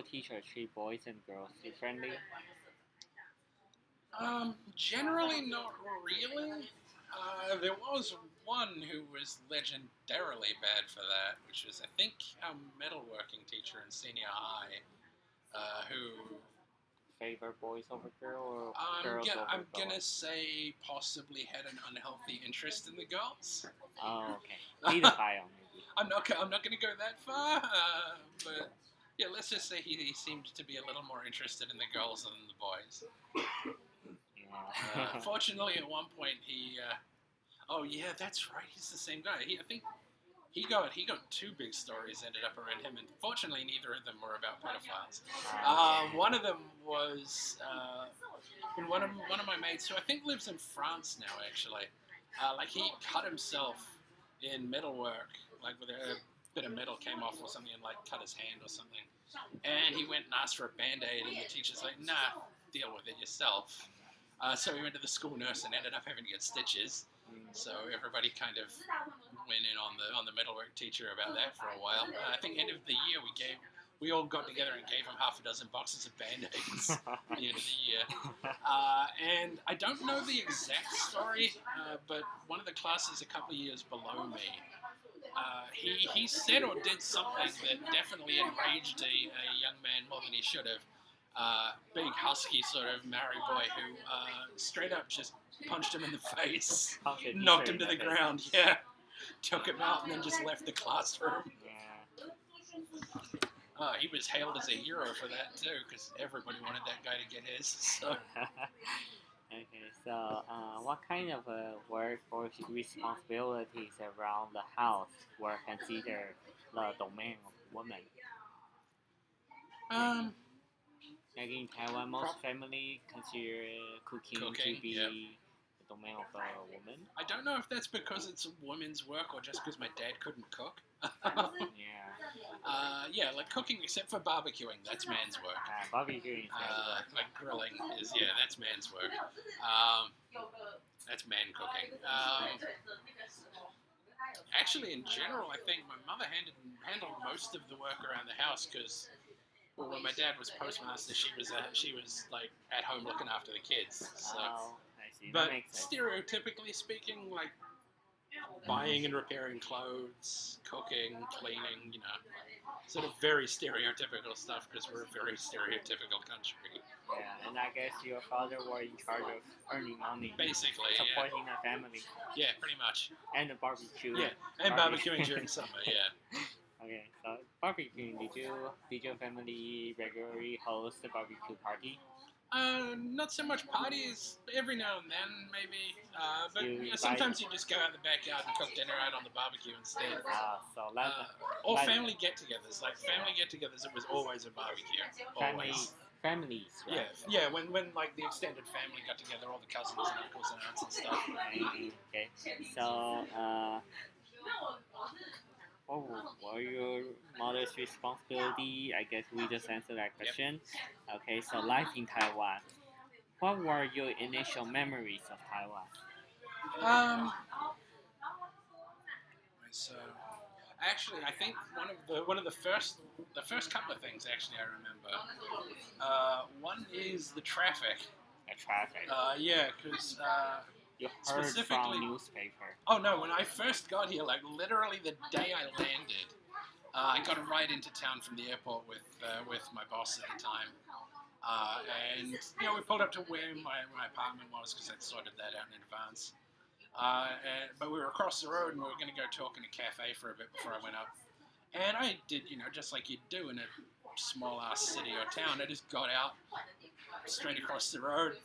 Speaker 1: teacher treat boys and girls differently?
Speaker 2: Generally not really. There was one who was legendarily bad for that, which was, I think, our metalworking teacher in senior high, who...
Speaker 1: Favor boys over girls or
Speaker 2: I'm
Speaker 1: girls over
Speaker 2: gonna
Speaker 1: boys?
Speaker 2: say possibly had an unhealthy interest in the girls.
Speaker 1: Oh, okay. Pedophile, maybe.
Speaker 2: I'm not gonna go that far, but yeah, let's just say he seemed to be a little more interested in the girls than the boys.
Speaker 1: Yeah.
Speaker 2: Fortunately, at one point he, oh yeah, that's right, he's the same guy. I think he got 2 big stories ended up around him, and fortunately, neither of them were about pedophiles. One of them was one of my mates, who I think lives in France now, actually. Like he cut himself in metalwork, like with a bit of metal came off or something, and like cut his hand or something. And he went and asked for a band-aid, and the teacher's like, "Nah, deal with it yourself." So he went to the school nurse and ended up having to get stitches. So everybody kind of went in on the metalwork teacher about that for a while. I think end of the year we all got together and gave him half a dozen boxes of Band-Aids at the end of the year. And I don't know the exact story, but one of the classes a couple of years below me, he said or did something that definitely enraged a young man more than he should have. Big husky sort of Maori boy who straight up just punched him in the face, knocked him to the ground, yeah, took him out and then just left the classroom. He was hailed as a hero for that too, because everybody wanted that guy to get his. So.
Speaker 1: Okay, so what kind of work or responsibilities around the house were considered the domain of women? Like in Taiwan, most families consider cooking to be the domain of a woman.
Speaker 2: I don't know if that's because it's women's work or just because my dad couldn't cook. Yeah, like cooking, except for barbecuing, that's man's work.
Speaker 1: Barbecuing is man's work.
Speaker 2: Like grilling is, that's man's work. That's man cooking. Actually, in general, I think my mother handled most of the work around the house because, well, when my dad was postmaster, she was like at home looking after the kids. So.
Speaker 1: I see.
Speaker 2: But
Speaker 1: that makes sense.
Speaker 2: Stereotypically speaking, like buying and repairing clothes, cooking, cleaning, sort of very stereotypical stuff because we're a very stereotypical country.
Speaker 1: Yeah, and I guess your father was in charge of earning money.
Speaker 2: Basically,
Speaker 1: supporting a family.
Speaker 2: Yeah, pretty much.
Speaker 1: And the barbecue.
Speaker 2: Yeah, and barbecuing during summer, yeah.
Speaker 1: Okay, so barbecuing, did your family regularly host a barbecue party?
Speaker 2: Not so much parties, every now and then maybe, but sometimes you just go out in the backyard and cook dinner out on the barbecue instead. Or family get-togethers, family get-togethers, it was always a barbecue, always.
Speaker 1: Families, right?
Speaker 2: Yeah, when like the extended family got together, all the cousins and uncles and aunts and stuff.
Speaker 1: Okay, so, what were your mother's responsibility? I guess we just answered that question. Yep. Okay, so life in Taiwan. What were your initial memories of Taiwan?
Speaker 2: So, actually, I think one of the first couple of things actually I remember. One is the traffic.
Speaker 1: The traffic.
Speaker 2: Yeah, because.
Speaker 1: You heard from newspaper.
Speaker 2: Oh no! When I first got here, like literally the day I landed, I got a ride into town from the airport with my boss at the time, and we pulled up to where my apartment was because I'd sorted that out in advance. But we were across the road and we were going to go talk in a cafe for a bit before I went up. And I did, just like you'd do in a small ass city or town. I just got out straight across the road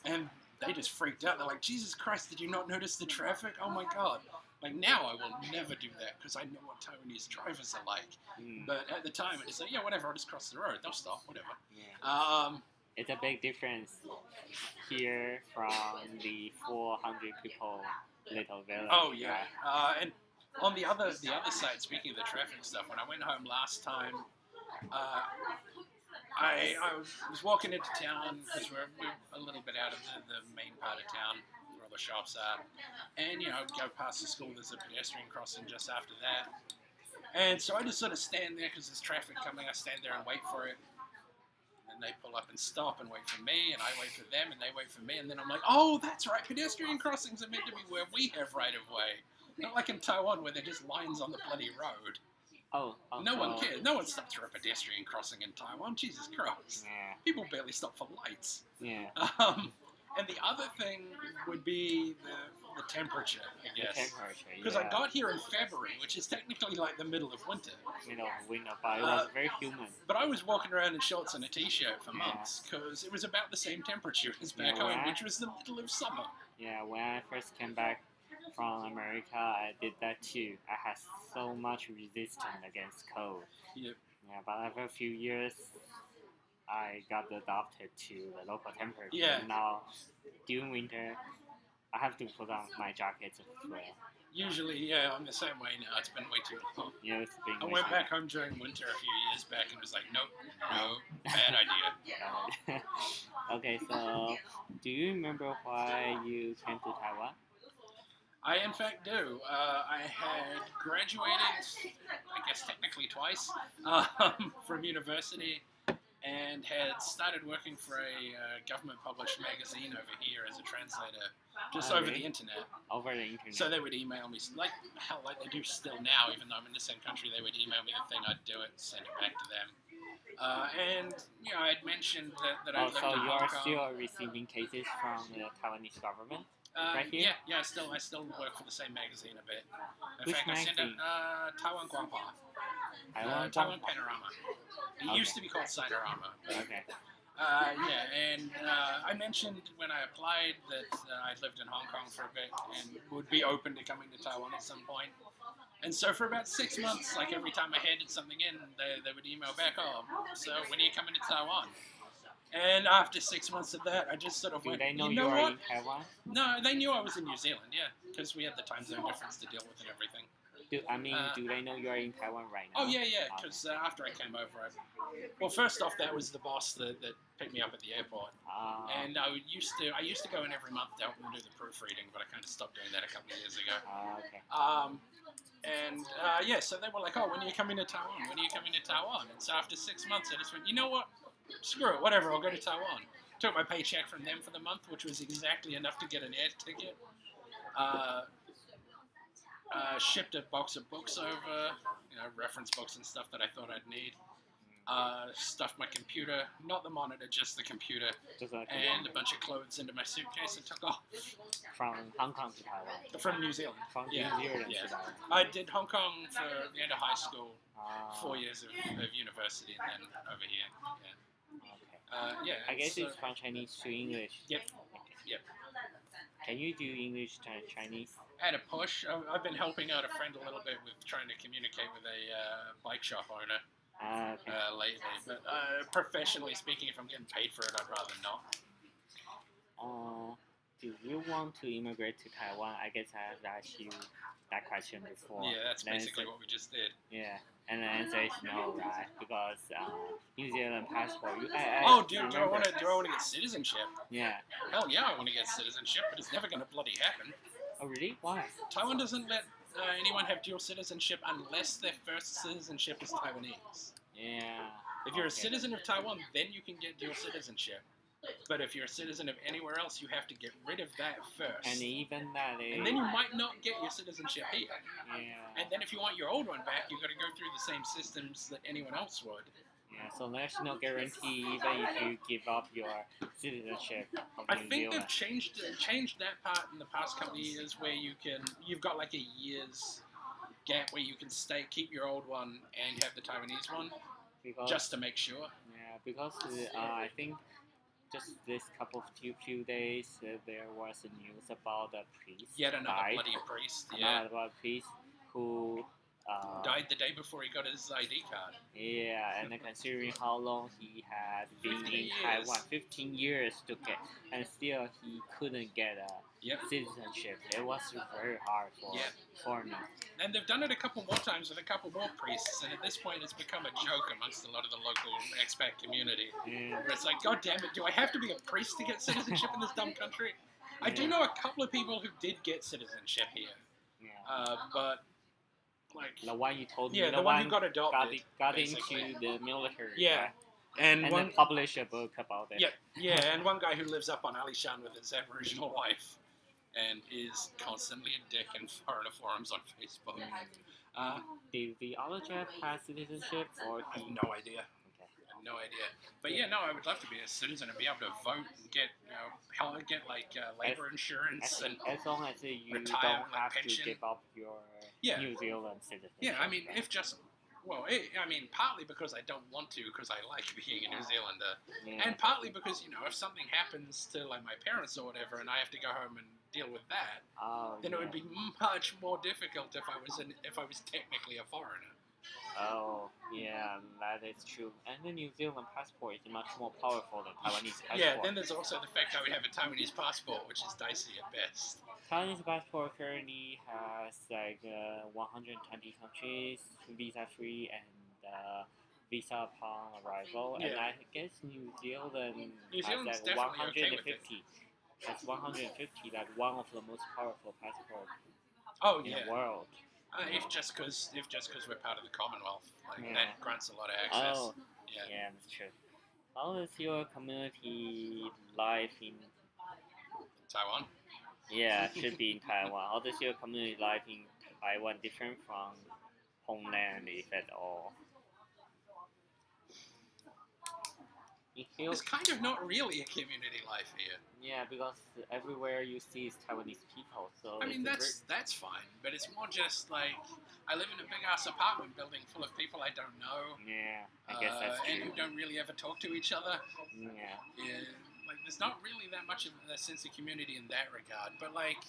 Speaker 2: and they just freaked out. They're like, Jesus Christ, did you not notice the traffic? Oh my God. Like now I will never do that because I know what Taiwanese drivers are like. But at the time, it's like, yeah, whatever, I'll just cross the road. They'll stop, whatever.
Speaker 1: Yeah. It's a big difference here from the 400 people little village.
Speaker 2: Oh, yeah. And on the other side, speaking of the traffic stuff, when I went home last time, I was walking into town because we're a little bit out of the main part of town where all the shops are. And, go past the school, there's a pedestrian crossing just after that. And so I just sort of stand there because there's traffic coming. I stand there and wait for it. And they pull up and stop and wait for me, and I wait for them, and they wait for me. And then I'm like, oh, that's right, pedestrian crossings are meant to be where we have right-of-way. Not like in Taiwan where they're just lines on the bloody road. No one cares. No one stops for a pedestrian crossing in Taiwan. Jesus Christ.
Speaker 1: Yeah.
Speaker 2: People barely stop for lights.
Speaker 1: Yeah.
Speaker 2: And the other thing would be the temperature, I guess.
Speaker 1: The temperature,
Speaker 2: because I got here in February, which is technically like the middle of winter.
Speaker 1: Middle of winter, but it was very humid.
Speaker 2: But I was walking around in shorts and a t-shirt for months because it was about the same temperature as back home, which was the middle of summer.
Speaker 1: Yeah, when I first came back from America, I did that too. I had so much resistance against cold.
Speaker 2: Yep.
Speaker 1: Yeah, but after a few years, I got adopted to the local temperature.
Speaker 2: Yeah.
Speaker 1: Now, during winter, I have to put on my jacket as well.
Speaker 2: Usually, yeah, I'm the same way now. It's been way too long.
Speaker 1: Yeah, it's been
Speaker 2: I went back home during winter a few years back and was like, nope, bad idea.
Speaker 1: Okay, so do you remember why you came to Taiwan?
Speaker 2: I in fact do. I had graduated, I guess technically twice, from university, and had started working for a government-published magazine over here as a translator, just over the internet.
Speaker 1: Over the internet.
Speaker 2: So they would email me, like hell, like they do still now, even though I'm in the same country. They would email me the thing, I'd do it, send it back to them. And you know, I'd mentioned that I lived
Speaker 1: so
Speaker 2: in
Speaker 1: you
Speaker 2: Hong
Speaker 1: are
Speaker 2: Kong.
Speaker 1: still receiving cases from the Taiwanese government? Right here?
Speaker 2: Yeah. I still work for the same magazine a bit. In
Speaker 1: Which
Speaker 2: fact,
Speaker 1: magazine?
Speaker 2: I sent it Taiwan Guanghua.
Speaker 1: Taiwan
Speaker 2: Panorama. It used to be called Siderama.
Speaker 1: Okay.
Speaker 2: And I mentioned when I applied that I'd lived in Hong Kong for a bit and would be open to coming to Taiwan at some point. And so for about 6 months, like every time I handed something in, they would email back, oh, so when are you coming to Taiwan? And after 6 months of that, I just sort of went,
Speaker 1: they know
Speaker 2: you know
Speaker 1: you are
Speaker 2: what?
Speaker 1: in Taiwan?
Speaker 2: No, they knew I was in New Zealand, yeah, because we had the time zone difference to deal with and everything.
Speaker 1: Do they know you are in Taiwan right now?
Speaker 2: Oh, yeah, because after I came over, well, first off, that was the boss that picked me up at the airport. And I used to go in every month to help them do the proofreading, but I kind of stopped doing that a couple of years ago.
Speaker 1: Okay.
Speaker 2: So they were like, oh, when are you coming to Taiwan? When are you coming to Taiwan? And so after 6 months, I just went, you know what? Screw it, whatever, I'll go to Taiwan. Took my paycheck from them for the month, which was exactly enough to get an air ticket. Shipped a box of books over, reference books and stuff that I thought I'd need. Stuffed my computer, not the monitor, just the computer, and a bunch of clothes into my suitcase and took off.
Speaker 1: From Hong Kong to Taiwan?
Speaker 2: From New Zealand.
Speaker 1: From New Zealand to Taiwan.
Speaker 2: I did Hong Kong for the end of high school, 4 years of university, and then over here.
Speaker 1: Okay. I guess it's from Chinese to English.
Speaker 2: Yep.
Speaker 1: Can you do English to Chinese?
Speaker 2: At a push. I've been helping out a friend a little bit with trying to communicate with a bike shop owner lately. But professionally speaking, if I'm getting paid for it, I'd rather not.
Speaker 1: Do you want to immigrate to Taiwan? I guess I have asked you that question before.
Speaker 2: Yeah, that's basically what we just did.
Speaker 1: Yeah, and the answer is no, right? Because New Zealand passport. Do I
Speaker 2: want to get citizenship?
Speaker 1: Yeah.
Speaker 2: Hell yeah, I want to get citizenship, but it's never going to bloody happen.
Speaker 1: Oh really? Why?
Speaker 2: Taiwan doesn't let anyone have dual citizenship unless their first citizenship is Taiwanese.
Speaker 1: Yeah.
Speaker 2: If you're a citizen of Taiwan, then you can get dual citizenship. But if you're a citizen of anywhere else, you have to get rid of that first.
Speaker 1: And even that is...
Speaker 2: And then you might not get your citizenship here.
Speaker 1: Yeah.
Speaker 2: And then if you want your old one back, you've got to go through the same systems that anyone else would.
Speaker 1: Yeah, so there's no guarantee even if you give up your citizenship of
Speaker 2: I
Speaker 1: New
Speaker 2: think
Speaker 1: Zealand.
Speaker 2: they've changed that part in the past couple of years where you've got like a year's gap where you can keep your old one and have the Taiwanese one, just to make sure.
Speaker 1: Yeah, because I think just this few days there was news about a priest.
Speaker 2: Yet another bloody priest.
Speaker 1: Yeah. Another priest who
Speaker 2: died the day before he got his ID card.
Speaker 1: Yeah, and considering how long he had been in Taiwan, 15 years to get, and still he couldn't get a citizenship. It was very hard for me.
Speaker 2: And they've done it a couple more times with a couple more priests, and at this point it's become a joke amongst a lot of the local expat community. Yeah. Where it's like, God damn it, do I have to be a priest to get citizenship in this dumb country? Yeah. I do know a couple of people who did get citizenship here. Yeah. But like
Speaker 1: the one you told me,
Speaker 2: the one who got adopted,
Speaker 1: got into the military.
Speaker 2: Yeah.
Speaker 1: Right?
Speaker 2: And
Speaker 1: then published a book about it.
Speaker 2: Yeah, and one guy who lives up on Alishan with his Aboriginal wife and is constantly a dick in foreigner forums on Facebook.
Speaker 1: Did the other chap have citizenship, or
Speaker 2: I have no idea. Okay. I have no idea. But I would love to be a citizen and be able to vote and get, labor insurance and
Speaker 1: as long as you don't have to give up your New Zealand citizenship.
Speaker 2: Yeah, I mean, partly because I don't want to, because I like being a New Zealander, and partly because if something happens to like my parents or whatever, and I have to go home and deal with that, then it would be much more difficult if I was technically a foreigner.
Speaker 1: Oh, yeah, that is true. And the New Zealand passport is much more powerful than Taiwanese passport.
Speaker 2: Yeah, then there's also the fact that we have a Taiwanese passport, which is dicey at best.
Speaker 1: Taiwanese passport currently has 120 countries, visa-free, and visa upon arrival. And I guess New Zealand has 150. That's 150. Like one of the most powerful passports
Speaker 2: Oh
Speaker 1: in
Speaker 2: yeah.
Speaker 1: the world.
Speaker 2: If just because we're part of the Commonwealth, like
Speaker 1: Yeah.
Speaker 2: that grants a lot of access.
Speaker 1: Oh,
Speaker 2: Yeah.
Speaker 1: yeah, that's true. How is your community life in?
Speaker 2: Taiwan.
Speaker 1: Yeah, should be in Taiwan. How does your community life in Taiwan different from homeland, if at all? It feels
Speaker 2: It's kind of not really a community life here.
Speaker 1: yeah, because everywhere you see is Taiwanese people. So
Speaker 2: I mean, that's fine, but it's more just like I live in a big ass apartment building full of people I don't know,
Speaker 1: yeah, I guess that's
Speaker 2: and
Speaker 1: true.
Speaker 2: who don't really ever talk to each other.
Speaker 1: Yeah,
Speaker 2: Like, there's not really that much of a sense of community in that regard. But like,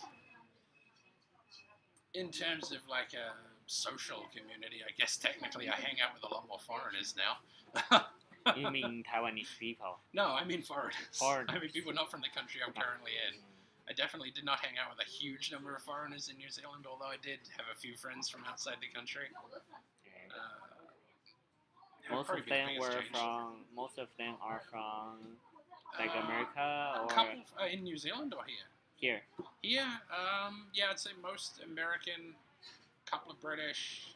Speaker 2: in terms of like a social community, I guess technically I hang out with a lot more foreigners now.
Speaker 1: you mean Taiwanese people?
Speaker 2: No, I mean foreigners.
Speaker 1: Foreigners.
Speaker 2: I mean people not from the country I'm currently in. I definitely did not hang out with a huge number of foreigners in New Zealand, although I did have a few friends from outside the country.
Speaker 1: Most of them Most of them are from like America
Speaker 2: A
Speaker 1: or
Speaker 2: couple in New Zealand or here.
Speaker 1: here.
Speaker 2: Here, yeah, I'd say most American, couple of British.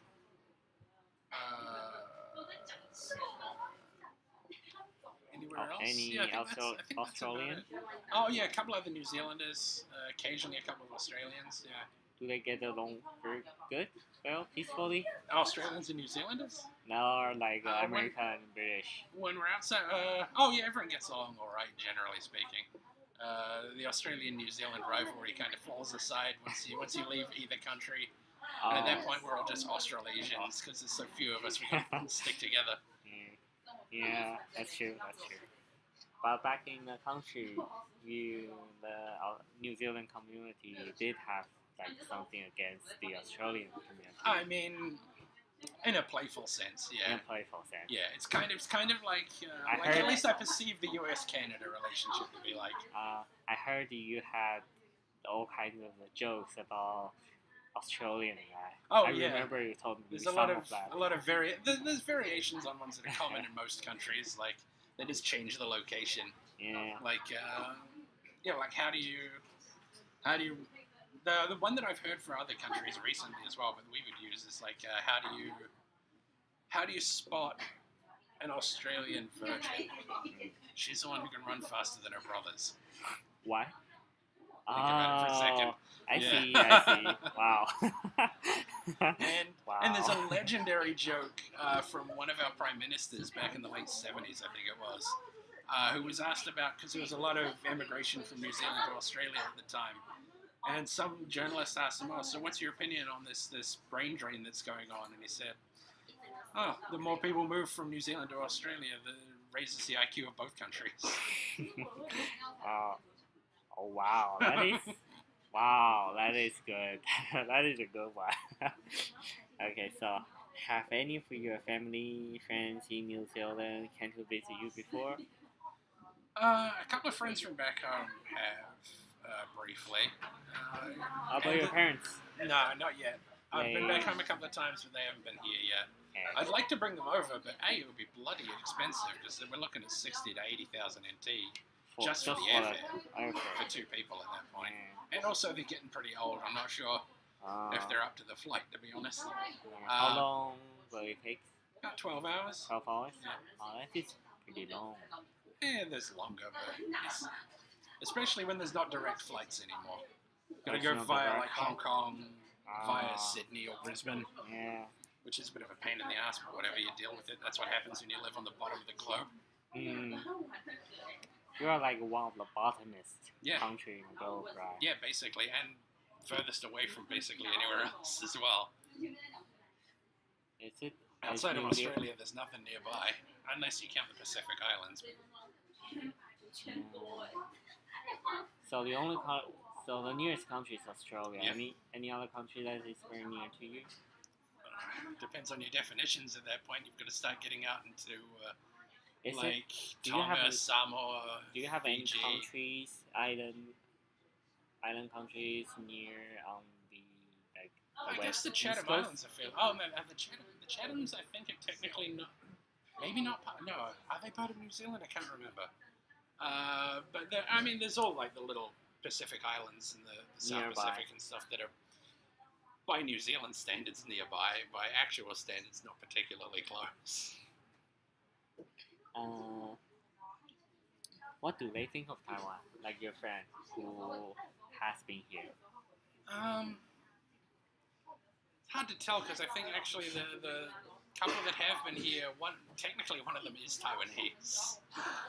Speaker 2: Anywhere else?
Speaker 1: Any
Speaker 2: Yeah, I think that's
Speaker 1: Australian?
Speaker 2: about it. Oh yeah, a couple other New Zealanders, occasionally a couple of Australians. Yeah.
Speaker 1: Do they get along very good? Well, peacefully?
Speaker 2: Australians and New Zealanders?
Speaker 1: No, like
Speaker 2: When-
Speaker 1: American and British.
Speaker 2: When we're outside, oh yeah, everyone gets along all right, generally speaking. The Australian-New Zealand rivalry kind of falls aside once you leave either country. And at that point, we're all just Australasians because there's so few of us. We can stick together.
Speaker 1: Yeah, that's true. That's true. But back in the country, the New Zealand community did have like something against the Australian community.
Speaker 2: I mean, in a playful sense, yeah.
Speaker 1: In a playful sense.
Speaker 2: Yeah, it's kind of like
Speaker 1: heard-
Speaker 2: at least I perceive the U.S.-Canada relationship to be like.
Speaker 1: I heard you had all kinds of jokes about Australian guy.
Speaker 2: Oh
Speaker 1: I
Speaker 2: yeah.
Speaker 1: remember you told me
Speaker 2: There's
Speaker 1: some of that.
Speaker 2: There's variations on ones that are common in most countries, like they just change the location.
Speaker 1: Yeah.
Speaker 2: Like like how do you the one that I've heard for other countries recently as well, but we would use is like how do you spot an Australian virgin? She's the one who can run faster than her brothers.
Speaker 1: Why?
Speaker 2: Think about it for a second.
Speaker 1: I
Speaker 2: Yeah.
Speaker 1: see. I see. Wow.
Speaker 2: And there's a legendary joke from one of our prime ministers back in the late 70s, I think it was, who was asked about, because there was a lot of emigration from New Zealand to Australia at the time, and some journalist asked him, so what's your opinion on this brain drain that's going on? And he said, the more people move from New Zealand to Australia, the raises the IQ of both countries.
Speaker 1: Oh wow, that is that is good. That is a good one. Okay, so have any of your family friends in New Zealand came to visit you before?
Speaker 2: A couple of friends from back home have briefly.
Speaker 1: How about your parents?
Speaker 2: No, not yet. I've been back home a couple of times, but they haven't been here yet. I'd like to bring them over, but it would be bloody expensive because we're looking at 60 to 80,000 NT just for the airfare for two people at that point. And also, they're getting pretty old. I'm not sure if they're up to the flight, to be honest.
Speaker 1: How long will it take?
Speaker 2: About 12 hours.
Speaker 1: 12 hours?
Speaker 2: Yeah.
Speaker 1: Oh, that is pretty long.
Speaker 2: There's longer, but especially when there's not direct flights anymore. Gotta
Speaker 1: There's
Speaker 2: go
Speaker 1: no
Speaker 2: via
Speaker 1: direct
Speaker 2: like Hong Kong, via
Speaker 1: Ah.
Speaker 2: Sydney or Brisbane,
Speaker 1: Yeah.
Speaker 2: which is a bit of a pain in the ass, but whatever, you deal with it. That's what happens when you live on the bottom of the globe.
Speaker 1: You are like one of the bottomest
Speaker 2: Yeah.
Speaker 1: country in the globe, right?
Speaker 2: Yeah, basically, and furthest away from basically anywhere else as well.
Speaker 1: Is it?
Speaker 2: Outside of
Speaker 1: New Zealand-
Speaker 2: Australia, there's nothing nearby, unless you count the Pacific Islands.
Speaker 1: So the nearest country is Australia.
Speaker 2: Yeah.
Speaker 1: Any other country that is very near to you?
Speaker 2: Depends on your definitions at that point. You've got to start getting out into
Speaker 1: Is
Speaker 2: like
Speaker 1: it? Do you have
Speaker 2: Tonga,
Speaker 1: a-
Speaker 2: Samoa,
Speaker 1: Do you have any
Speaker 2: Fiji.
Speaker 1: countries, island countries near the like?
Speaker 2: I guess the
Speaker 1: East
Speaker 2: Chatham
Speaker 1: Coast?
Speaker 2: Islands are fairly. Oh man, the Chathams I think are technically not. Maybe not. No, are they part of New Zealand? I can't remember. But I mean, there's all like the little Pacific Islands and the South
Speaker 1: Nearby.
Speaker 2: Pacific and stuff that are, by New Zealand standards, nearby. By actual standards, not particularly close.
Speaker 1: What do they think of Taiwan? Like your friend who has been here.
Speaker 2: It's hard to tell because I think actually the couple that have been here, technically one of them is Taiwanese.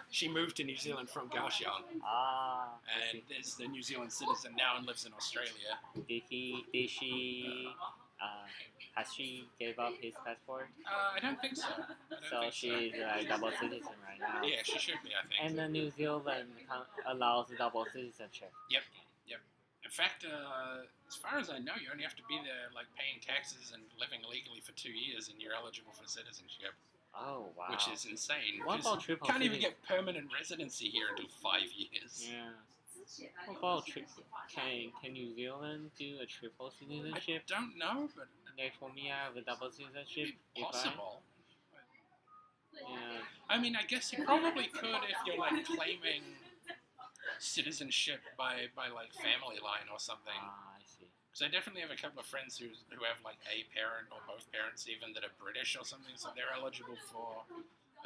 Speaker 2: She moved to New Zealand from Kaohsiung, and is the New Zealand citizen now and lives in Australia.
Speaker 1: Has she gave up his passport?
Speaker 2: I don't think so.
Speaker 1: She's a double citizen right now.
Speaker 2: Yeah, she should be, I think.
Speaker 1: And the New Zealand allows double citizenship.
Speaker 2: Yep. In fact, as far as I know, you only have to be there, like, paying taxes and living legally for 2 years, and you're eligible for citizenship.
Speaker 1: Oh, wow.
Speaker 2: Which is insane.
Speaker 1: What about triple
Speaker 2: can't even get permanent residency here until 5 years.
Speaker 1: Yeah. What about can New Zealand do a triple citizenship?
Speaker 2: I don't know, but
Speaker 1: like for me, I have a double citizenship.
Speaker 2: Possible.
Speaker 1: Yeah.
Speaker 2: I mean, I guess you probably could if you're like claiming citizenship by like family line or something.
Speaker 1: I see.
Speaker 2: Because I definitely have a couple of friends who have like a parent or both parents even that are British or something, so they're eligible for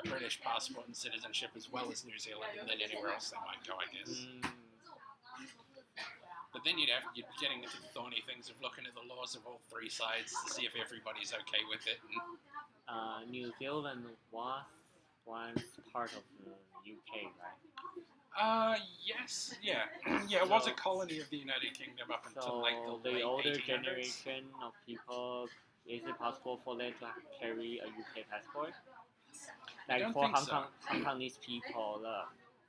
Speaker 2: a British passport and citizenship as well as New Zealand, and then anywhere else they might go, I guess. But then you'd be getting into the thorny things of looking at the laws of all three sides to see if everybody's okay with it. And
Speaker 1: New Zealand was once part of the UK, right?
Speaker 2: Yes, yeah. Yeah, it was a colony of the United Kingdom up until like the late
Speaker 1: older
Speaker 2: 1800s.
Speaker 1: generation of people, is it possible for them to carry a UK passport? Like for Hong Kongese people,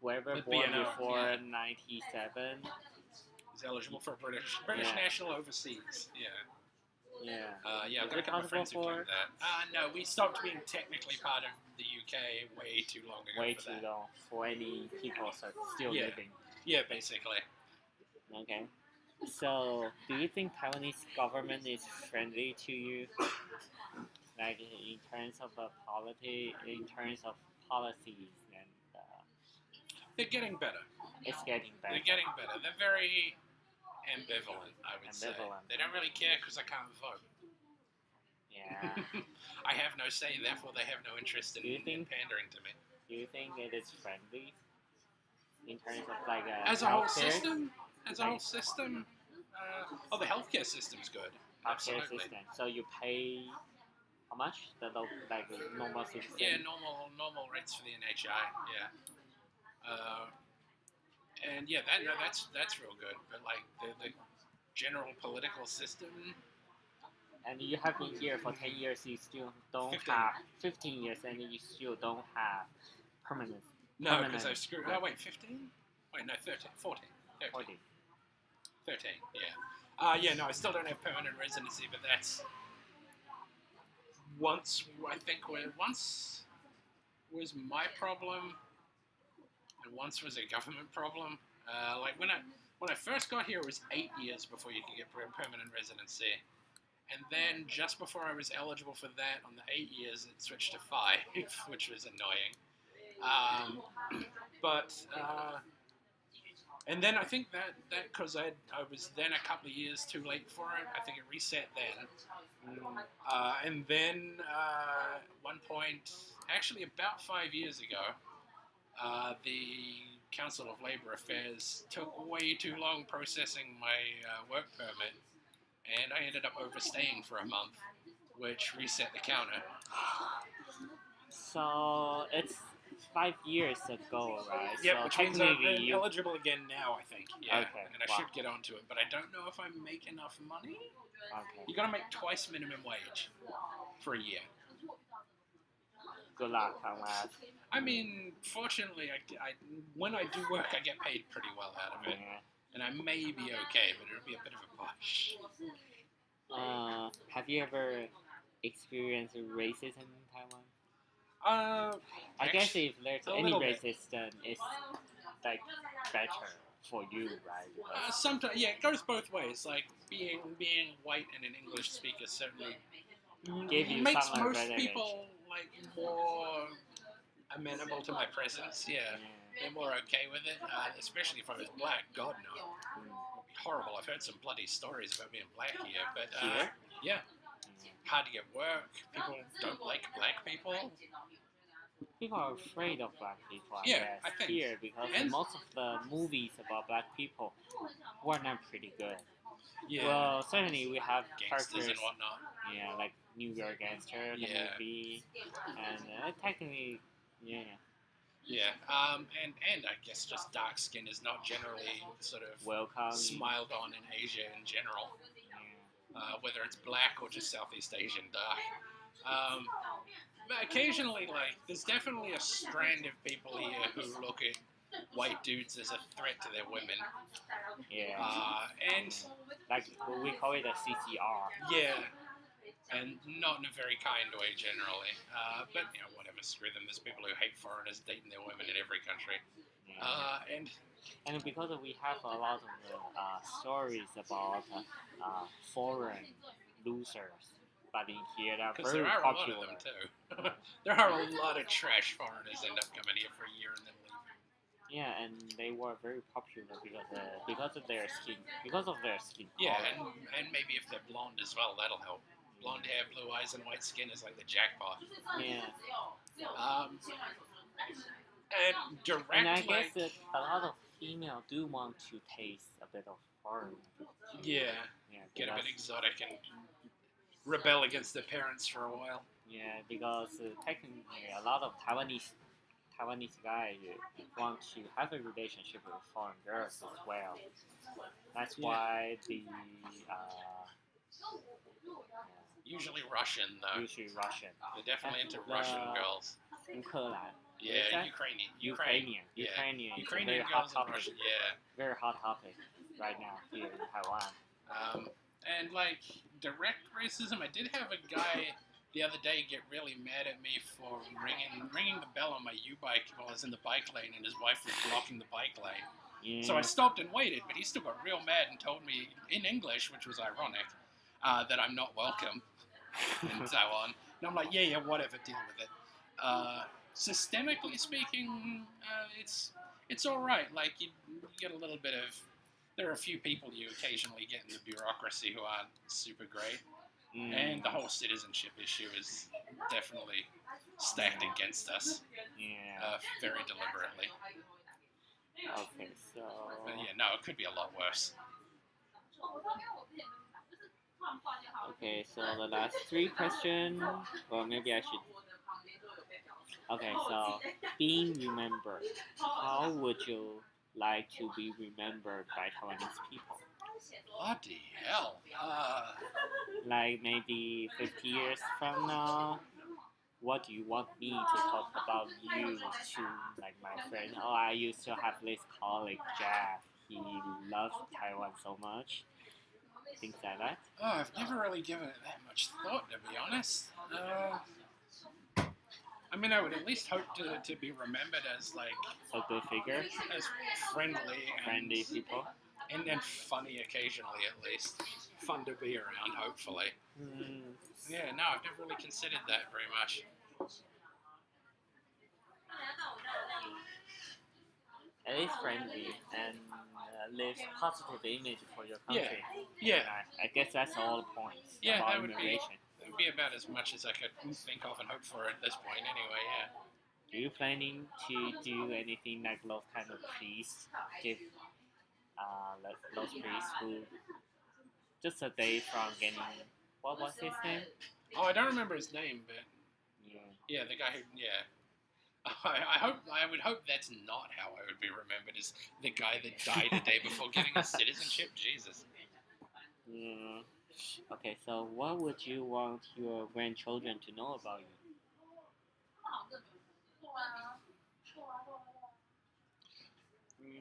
Speaker 1: whoever born before 97
Speaker 2: is eligible for British national overseas. Yeah, I've got a couple of friends who claim that. No, we stopped being technically part of the UK way too long ago.
Speaker 1: Way too long for any people still living.
Speaker 2: Yeah, basically.
Speaker 1: Okay. So, do you think Taiwanese government is friendly to you? Like in terms of in terms of policies, and
Speaker 2: they're getting better.
Speaker 1: It's getting better.
Speaker 2: They're getting better. They're very ambivalent, I would say. They don't really care because I can't vote.
Speaker 1: Yeah.
Speaker 2: I have no say, therefore they have no interest in pandering to me.
Speaker 1: Do you think it is friendly in terms of like
Speaker 2: as a whole system? As a whole system? The healthcare system's good. Absolutely.
Speaker 1: System. So you pay how much? The normal system?
Speaker 2: Yeah, normal rates for the NHI. Yeah. And yeah, that's real good. But like the general political system.
Speaker 1: And you have been here for 10 years. You still don't 15 years, and you still don't have permanent.
Speaker 2: No, because I've screwed. Oh wait, 15? Wait, no, 13, 14. 13. 13. Yeah. No, I still don't have permanent residency, but that's once was my problem, and once was a government problem. Like when I first got here, it was 8 years before you could get permanent residency, and then just before I was eligible for that, on the 8 years, it switched to 5, which was annoying. And then I think that because I was then a couple of years too late for it, I think it reset then. And then one point, actually about 5 years ago, the Council of Labour Affairs took way too long processing my work permit, and I ended up overstaying for a month, which reset the counter.
Speaker 1: So it's 5 years ago, right?
Speaker 2: Yeah,
Speaker 1: so
Speaker 2: which means I'm eligible again now, I think. Yeah,
Speaker 1: okay,
Speaker 2: and I should get onto it, but I don't know if I make enough money.
Speaker 1: Okay.
Speaker 2: You gotta make twice minimum wage for a year.
Speaker 1: Good luck on that.
Speaker 2: I mean, fortunately, I when I do work, I get paid pretty well out of it, and I may be okay, but it'll be a bit of a push.
Speaker 1: Have you ever experienced racism in Taiwan? I guess if there's any racism, it's like better for you, right?
Speaker 2: Sometimes, yeah, it goes both ways. Like being white and an English speaker certainly makes most people like more amenable to my presence. Yeah, they're more okay with it. Especially if I was black. God no. horrible. I've heard some bloody stories about being black here, but
Speaker 1: Here?
Speaker 2: yeah,
Speaker 1: Mm.
Speaker 2: hard to get work. People don't like black people.
Speaker 1: People are afraid of black people, I
Speaker 2: Yeah,
Speaker 1: guess,
Speaker 2: I think.
Speaker 1: here because
Speaker 2: And-
Speaker 1: most of the movies about black people were not pretty good.
Speaker 2: Yeah,
Speaker 1: Well, certainly we have
Speaker 2: gangsters
Speaker 1: characters,
Speaker 2: and whatnot.
Speaker 1: yeah, like New York Gangster, the
Speaker 2: Yeah.
Speaker 1: movie, and technically, yeah,
Speaker 2: Yeah, and I guess just dark skin is not generally sort of
Speaker 1: welcome.
Speaker 2: smiled on in Asia in general,
Speaker 1: Yeah.
Speaker 2: whether it's black or just Southeast Asian dark. But occasionally, like, there's definitely a strand of people here who look at white dudes as a threat to their women.
Speaker 1: Yeah.
Speaker 2: And
Speaker 1: Like we call it a CCR.
Speaker 2: yeah, and not in a very kind way generally. But you know, whatever, screw them. There's people who hate foreigners dating their women in every country.
Speaker 1: Yeah.
Speaker 2: And
Speaker 1: And because we have a lot of stories about foreign losers, but in here they're
Speaker 2: because
Speaker 1: very
Speaker 2: there are
Speaker 1: popular.
Speaker 2: a lot of them too. There are a lot of trash foreigners end up coming here for a year and then leave.
Speaker 1: Yeah, and they were very popular because of their skin. Because of their skin.
Speaker 2: Yeah,
Speaker 1: color.
Speaker 2: and maybe if they're blonde as well, that'll help. Blonde hair, blue eyes, and white skin is like the jackpot.
Speaker 1: Yeah.
Speaker 2: And direct,
Speaker 1: And I guess
Speaker 2: like,
Speaker 1: that a lot of female do want to taste a bit of foreign.
Speaker 2: yeah,
Speaker 1: Yeah.
Speaker 2: get a bit
Speaker 1: because-
Speaker 2: exotic and rebel against their parents for a while.
Speaker 1: Yeah, because technically a lot of Taiwanese guys want to have a relationship with foreign girls as well. That's
Speaker 2: Yeah.
Speaker 1: why the
Speaker 2: Usually Russian though.
Speaker 1: usually Russian,
Speaker 2: They're definitely into
Speaker 1: The-
Speaker 2: Russian girls.
Speaker 1: Ukraine,
Speaker 2: Yeah,
Speaker 1: that?
Speaker 2: Ukrainian.
Speaker 1: Ukrainian,
Speaker 2: Yeah.
Speaker 1: Ukrainian, is a
Speaker 2: Ukrainian
Speaker 1: very hot
Speaker 2: girls and
Speaker 1: topic.
Speaker 2: Russian. Yeah.
Speaker 1: Very hot topic right now here in Taiwan.
Speaker 2: And like direct racism, I did have a guy the other day get really mad at me for ringing the bell on my U-bike while I was in the bike lane, and his wife was blocking the bike lane.
Speaker 1: Yeah.
Speaker 2: So I stopped and waited, but he still got real mad and told me in English, which was ironic, that I'm not welcome in Taiwan. And I'm like, yeah, whatever, deal with it. Systemically speaking, it's all right. Like you get a little bit of. There are a few people you occasionally get in the bureaucracy who aren't super great, and the whole citizenship issue is definitely stacked against us
Speaker 1: Yeah.
Speaker 2: very deliberately.
Speaker 1: Okay, so
Speaker 2: But yeah, no, it could be a lot worse.
Speaker 1: okay, so the last three questions. Well, maybe I should. Okay, so being remembered. How would you like to be remembered by Taiwanese people?
Speaker 2: Bloody hell.
Speaker 1: Like maybe 50 years from now, what do you want me to talk about you to like my friend? Oh, I used to have this colleague, Geof. He loved Taiwan so much. Things like that.
Speaker 2: Oh, I've never really given it that much thought, to be honest. I mean, I would at least hope to be remembered as like
Speaker 1: A good figure,
Speaker 2: as friendly
Speaker 1: friendly people.
Speaker 2: and funny occasionally, at least. Fun to be around, hopefully. Yeah, no, I've never really considered that very much.
Speaker 1: At least friendly and leave positive image for your country.
Speaker 2: Yeah,
Speaker 1: I guess that's all the points
Speaker 2: Yeah,
Speaker 1: about
Speaker 2: that would be-
Speaker 1: immigration.
Speaker 2: it would be about as much as I could think of and hope for at this point, anyway. Yeah.
Speaker 1: Do you planning to do anything like those kind of priests give like those priests who just a day from getting what was his name?
Speaker 2: Oh, I don't remember his name, but
Speaker 1: Yeah.
Speaker 2: yeah, the guy who I would hope that's not how I would be remembered as the guy that died a day before getting his citizenship. Jesus.
Speaker 1: Yeah. Okay, so what would you want your grandchildren to know about you?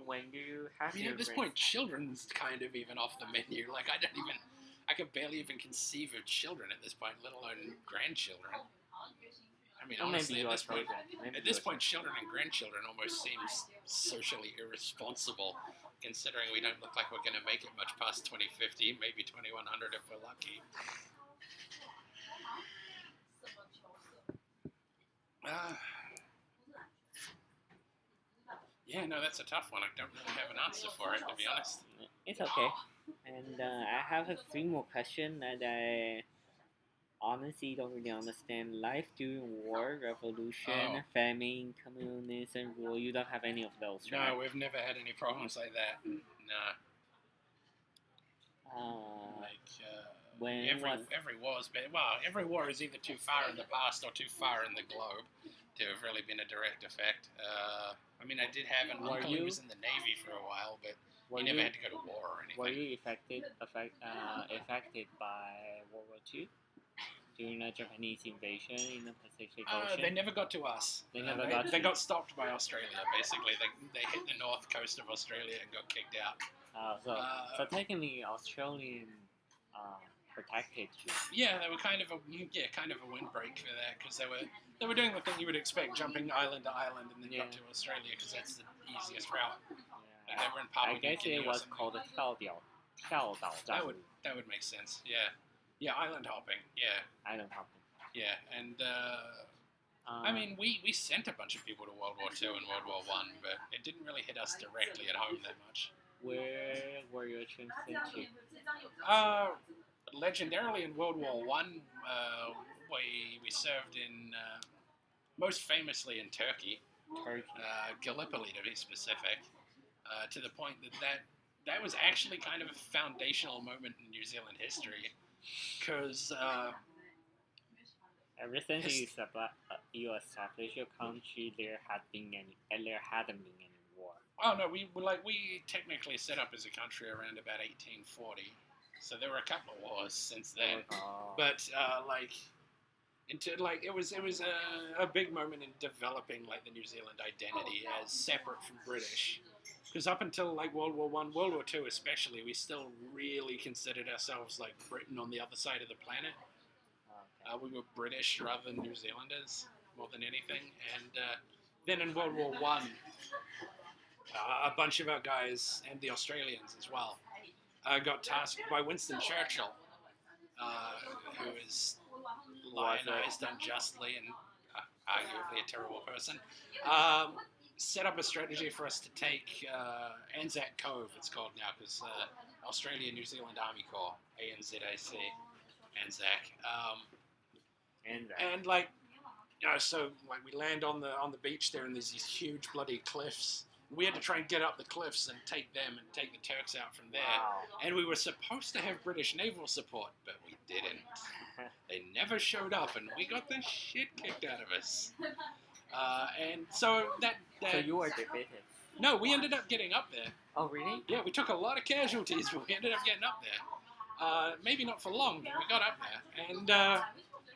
Speaker 1: When you have
Speaker 2: I mean,
Speaker 1: your
Speaker 2: at this point, children's kind of even off the menu. Like, I could barely even conceive of children at this point, let alone grandchildren. I mean,
Speaker 1: or
Speaker 2: honestly,
Speaker 1: maybe
Speaker 2: at
Speaker 1: your
Speaker 2: this point,
Speaker 1: children. Maybe
Speaker 2: at this
Speaker 1: your
Speaker 2: point, children and grandchildren almost seems socially irresponsible, considering we don't look like we're going to make it much past 2050, maybe 2100 if we're lucky. Yeah, no, that's a tough one. I don't really have an answer for it, to be honest.
Speaker 1: It's okay. And I have a three more questions that I honestly don't really understand. Life during war, revolution,
Speaker 2: Oh.
Speaker 1: famine, communism, rule. You don't have any of those, right?
Speaker 2: No, we've never had any problems like that. No.
Speaker 1: Uh,
Speaker 2: Like,
Speaker 1: when was
Speaker 2: every war's been, well, every war is either too far in the past or too far in the globe to have really been a direct effect. I mean, I did have an
Speaker 1: Were
Speaker 2: uncle who
Speaker 1: you-
Speaker 2: was in the Navy for a while, but
Speaker 1: were
Speaker 2: he never
Speaker 1: you
Speaker 2: had to go to war or anything.
Speaker 1: were you affected by World War II during the Japanese invasion in the Pacific Ocean?
Speaker 2: They never got to us.
Speaker 1: They never got
Speaker 2: They
Speaker 1: to-
Speaker 2: got stopped by Australia, basically. They hit the north coast of Australia and got kicked out.
Speaker 1: So technically, Australian protected you.
Speaker 2: Yeah, they were kind of a windbreak for that, because they were doing the thing you would expect, jumping island to island, and then got to Australia because that's the easiest route.
Speaker 1: Yeah,
Speaker 2: They were in Papua
Speaker 1: I
Speaker 2: New
Speaker 1: guess
Speaker 2: Guinea
Speaker 1: it
Speaker 2: or
Speaker 1: was
Speaker 2: something.
Speaker 1: called 跳岛战役.
Speaker 2: That would make sense. Yeah, island hopping. Yeah,
Speaker 1: I don't know.
Speaker 2: yeah, and I mean, we sent a bunch of people to World War II and World War One, but it didn't really hit us directly at home that much.
Speaker 1: Where were your troops sent to?
Speaker 2: Legendarily in World War One, we served in most famously in Turkey,
Speaker 1: Turkey.
Speaker 2: Gallipoli to be specific, to the point that was actually kind of a foundational moment in New Zealand history, because
Speaker 1: Ever since you established your country, there hadn't been any war.
Speaker 2: oh no, we technically set up as a country around about 1840, so there were a couple of wars since then. But it was a big moment in developing like the New Zealand identity as separate from British. Because up until like World War One, World War Two especially, we still really considered ourselves like Britain on the other side of the planet. We were British rather than New Zealanders more than anything. And then in World War One, a bunch of our guys and the Australians as well got tasked by Winston Churchill, who is lionised unjustly and arguably a terrible person, set up a strategy for us to take Anzac Cove, it's called now, because Australia New Zealand Army Corps, ANZAC, Anzac. And so we land on the beach there, and there's these huge bloody cliffs. We had to try and get up the cliffs and take them and take the Turks out from there.
Speaker 1: Wow.
Speaker 2: And we were supposed to have British naval support, but we didn't. They never showed up, and we got the shit kicked out of us. And so that
Speaker 1: So you were defeated.
Speaker 2: no, we ended up getting up there.
Speaker 1: Oh, really?
Speaker 2: Yeah, we took a lot of casualties, but we ended up getting up there. Maybe not for long, but we got up there.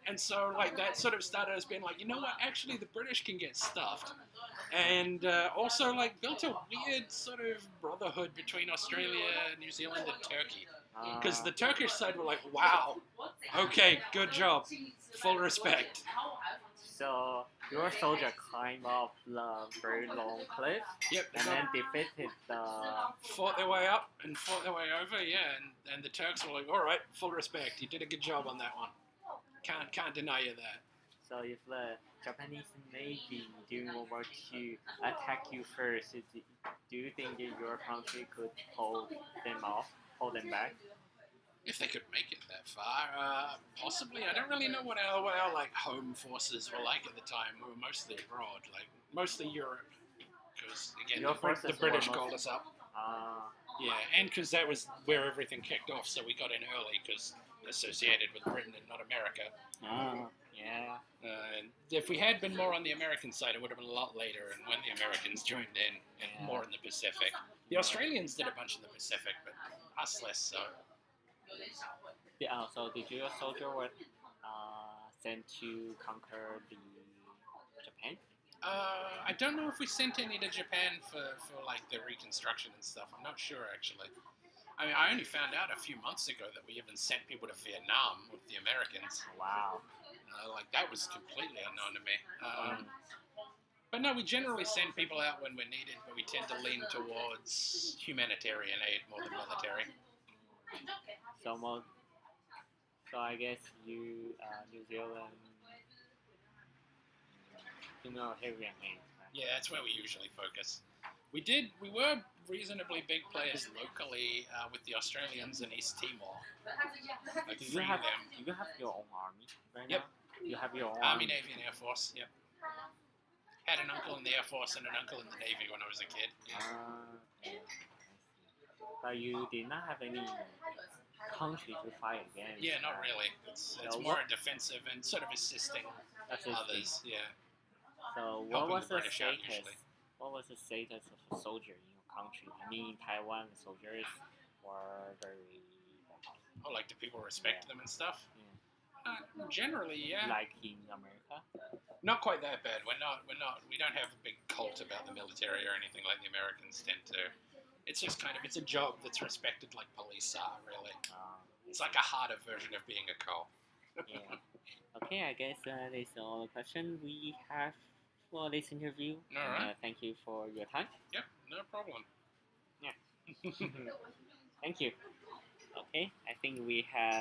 Speaker 2: And so like that sort of started us being like, you know what? Actually, the British can get stuffed. And also like built a weird sort of brotherhood between Australia, New Zealand, and Turkey. Because the Turkish side were like, wow, okay, good job, full respect.
Speaker 1: So your soldier climbed up the very long cliff
Speaker 2: Yep,
Speaker 1: and then defeated the.
Speaker 2: fought their way up and fought their way over, yeah, and the Turks were like, all right, full respect, you did a good job on that one. Can't deny you that.
Speaker 1: So if the Japanese Navy during World War II attack you first, do you think that your country could hold them back?
Speaker 2: If they could make it that far, possibly. I don't really know what our like home forces were like at the time. We were mostly abroad, like mostly Europe, because again
Speaker 1: Your
Speaker 2: the
Speaker 1: forces
Speaker 2: British
Speaker 1: were
Speaker 2: called us up.
Speaker 1: Ah,
Speaker 2: Yeah, and because that was where everything kicked off, so we got in early because associated with Britain and not America.
Speaker 1: yeah.
Speaker 2: And if we had been more on the American side, it would have been a lot later, and when the Americans joined in, and
Speaker 1: Yeah.
Speaker 2: more in the Pacific. The Australians did a bunch in the Pacific, but us less so.
Speaker 1: Yeah. So did your soldier were sent to conquer the Japan?
Speaker 2: I don't know if we sent any to Japan for like the reconstruction and stuff. I'm not sure actually. I mean, I only found out a few months ago that we even sent people to Vietnam with the Americans.
Speaker 1: Wow.
Speaker 2: Like that was completely unknown to me. But no, we generally send people out when we're needed, but we tend to lean towards humanitarian aid more than military.
Speaker 1: So I guess you New Zealand humanitarian aid. Right?
Speaker 2: Yeah, that's where we usually focus. We were reasonably big players locally with the Australians in East Timor. Like
Speaker 1: Do you
Speaker 2: freeing
Speaker 1: have
Speaker 2: them.
Speaker 1: Do you have your own army right
Speaker 2: Yep.
Speaker 1: now? You have your own
Speaker 2: Army, Navy, and Air Force. Yep. Had an uncle in the Air Force and an uncle in the Navy when I was a kid. Yeah.
Speaker 1: Okay. I see. But you did not have any country to fight against.
Speaker 2: Yeah, not really. It's more defensive and sort of assisting others. Yeah.
Speaker 1: So what
Speaker 2: Helping
Speaker 1: was
Speaker 2: the
Speaker 1: the
Speaker 2: British out
Speaker 1: status?
Speaker 2: usually.
Speaker 1: What was the status of a soldier in your country? I mean, in Taiwan, the soldiers were very
Speaker 2: Oh, like do people respect them and stuff?
Speaker 1: yeah.
Speaker 2: Generally, yeah.
Speaker 1: Like in America.
Speaker 2: Not quite that bad. We don't have a big cult about the military or anything like the Americans tend to. It's just kind of, it's a job that's respected like police are, really. It's like a harder version of being a cop.
Speaker 1: Yeah. Okay, I guess that's all the questions we have for this interview.
Speaker 2: All right.
Speaker 1: Thank you for your time.
Speaker 2: Yep, no problem.
Speaker 1: Yeah. Thank you. Okay, I think we have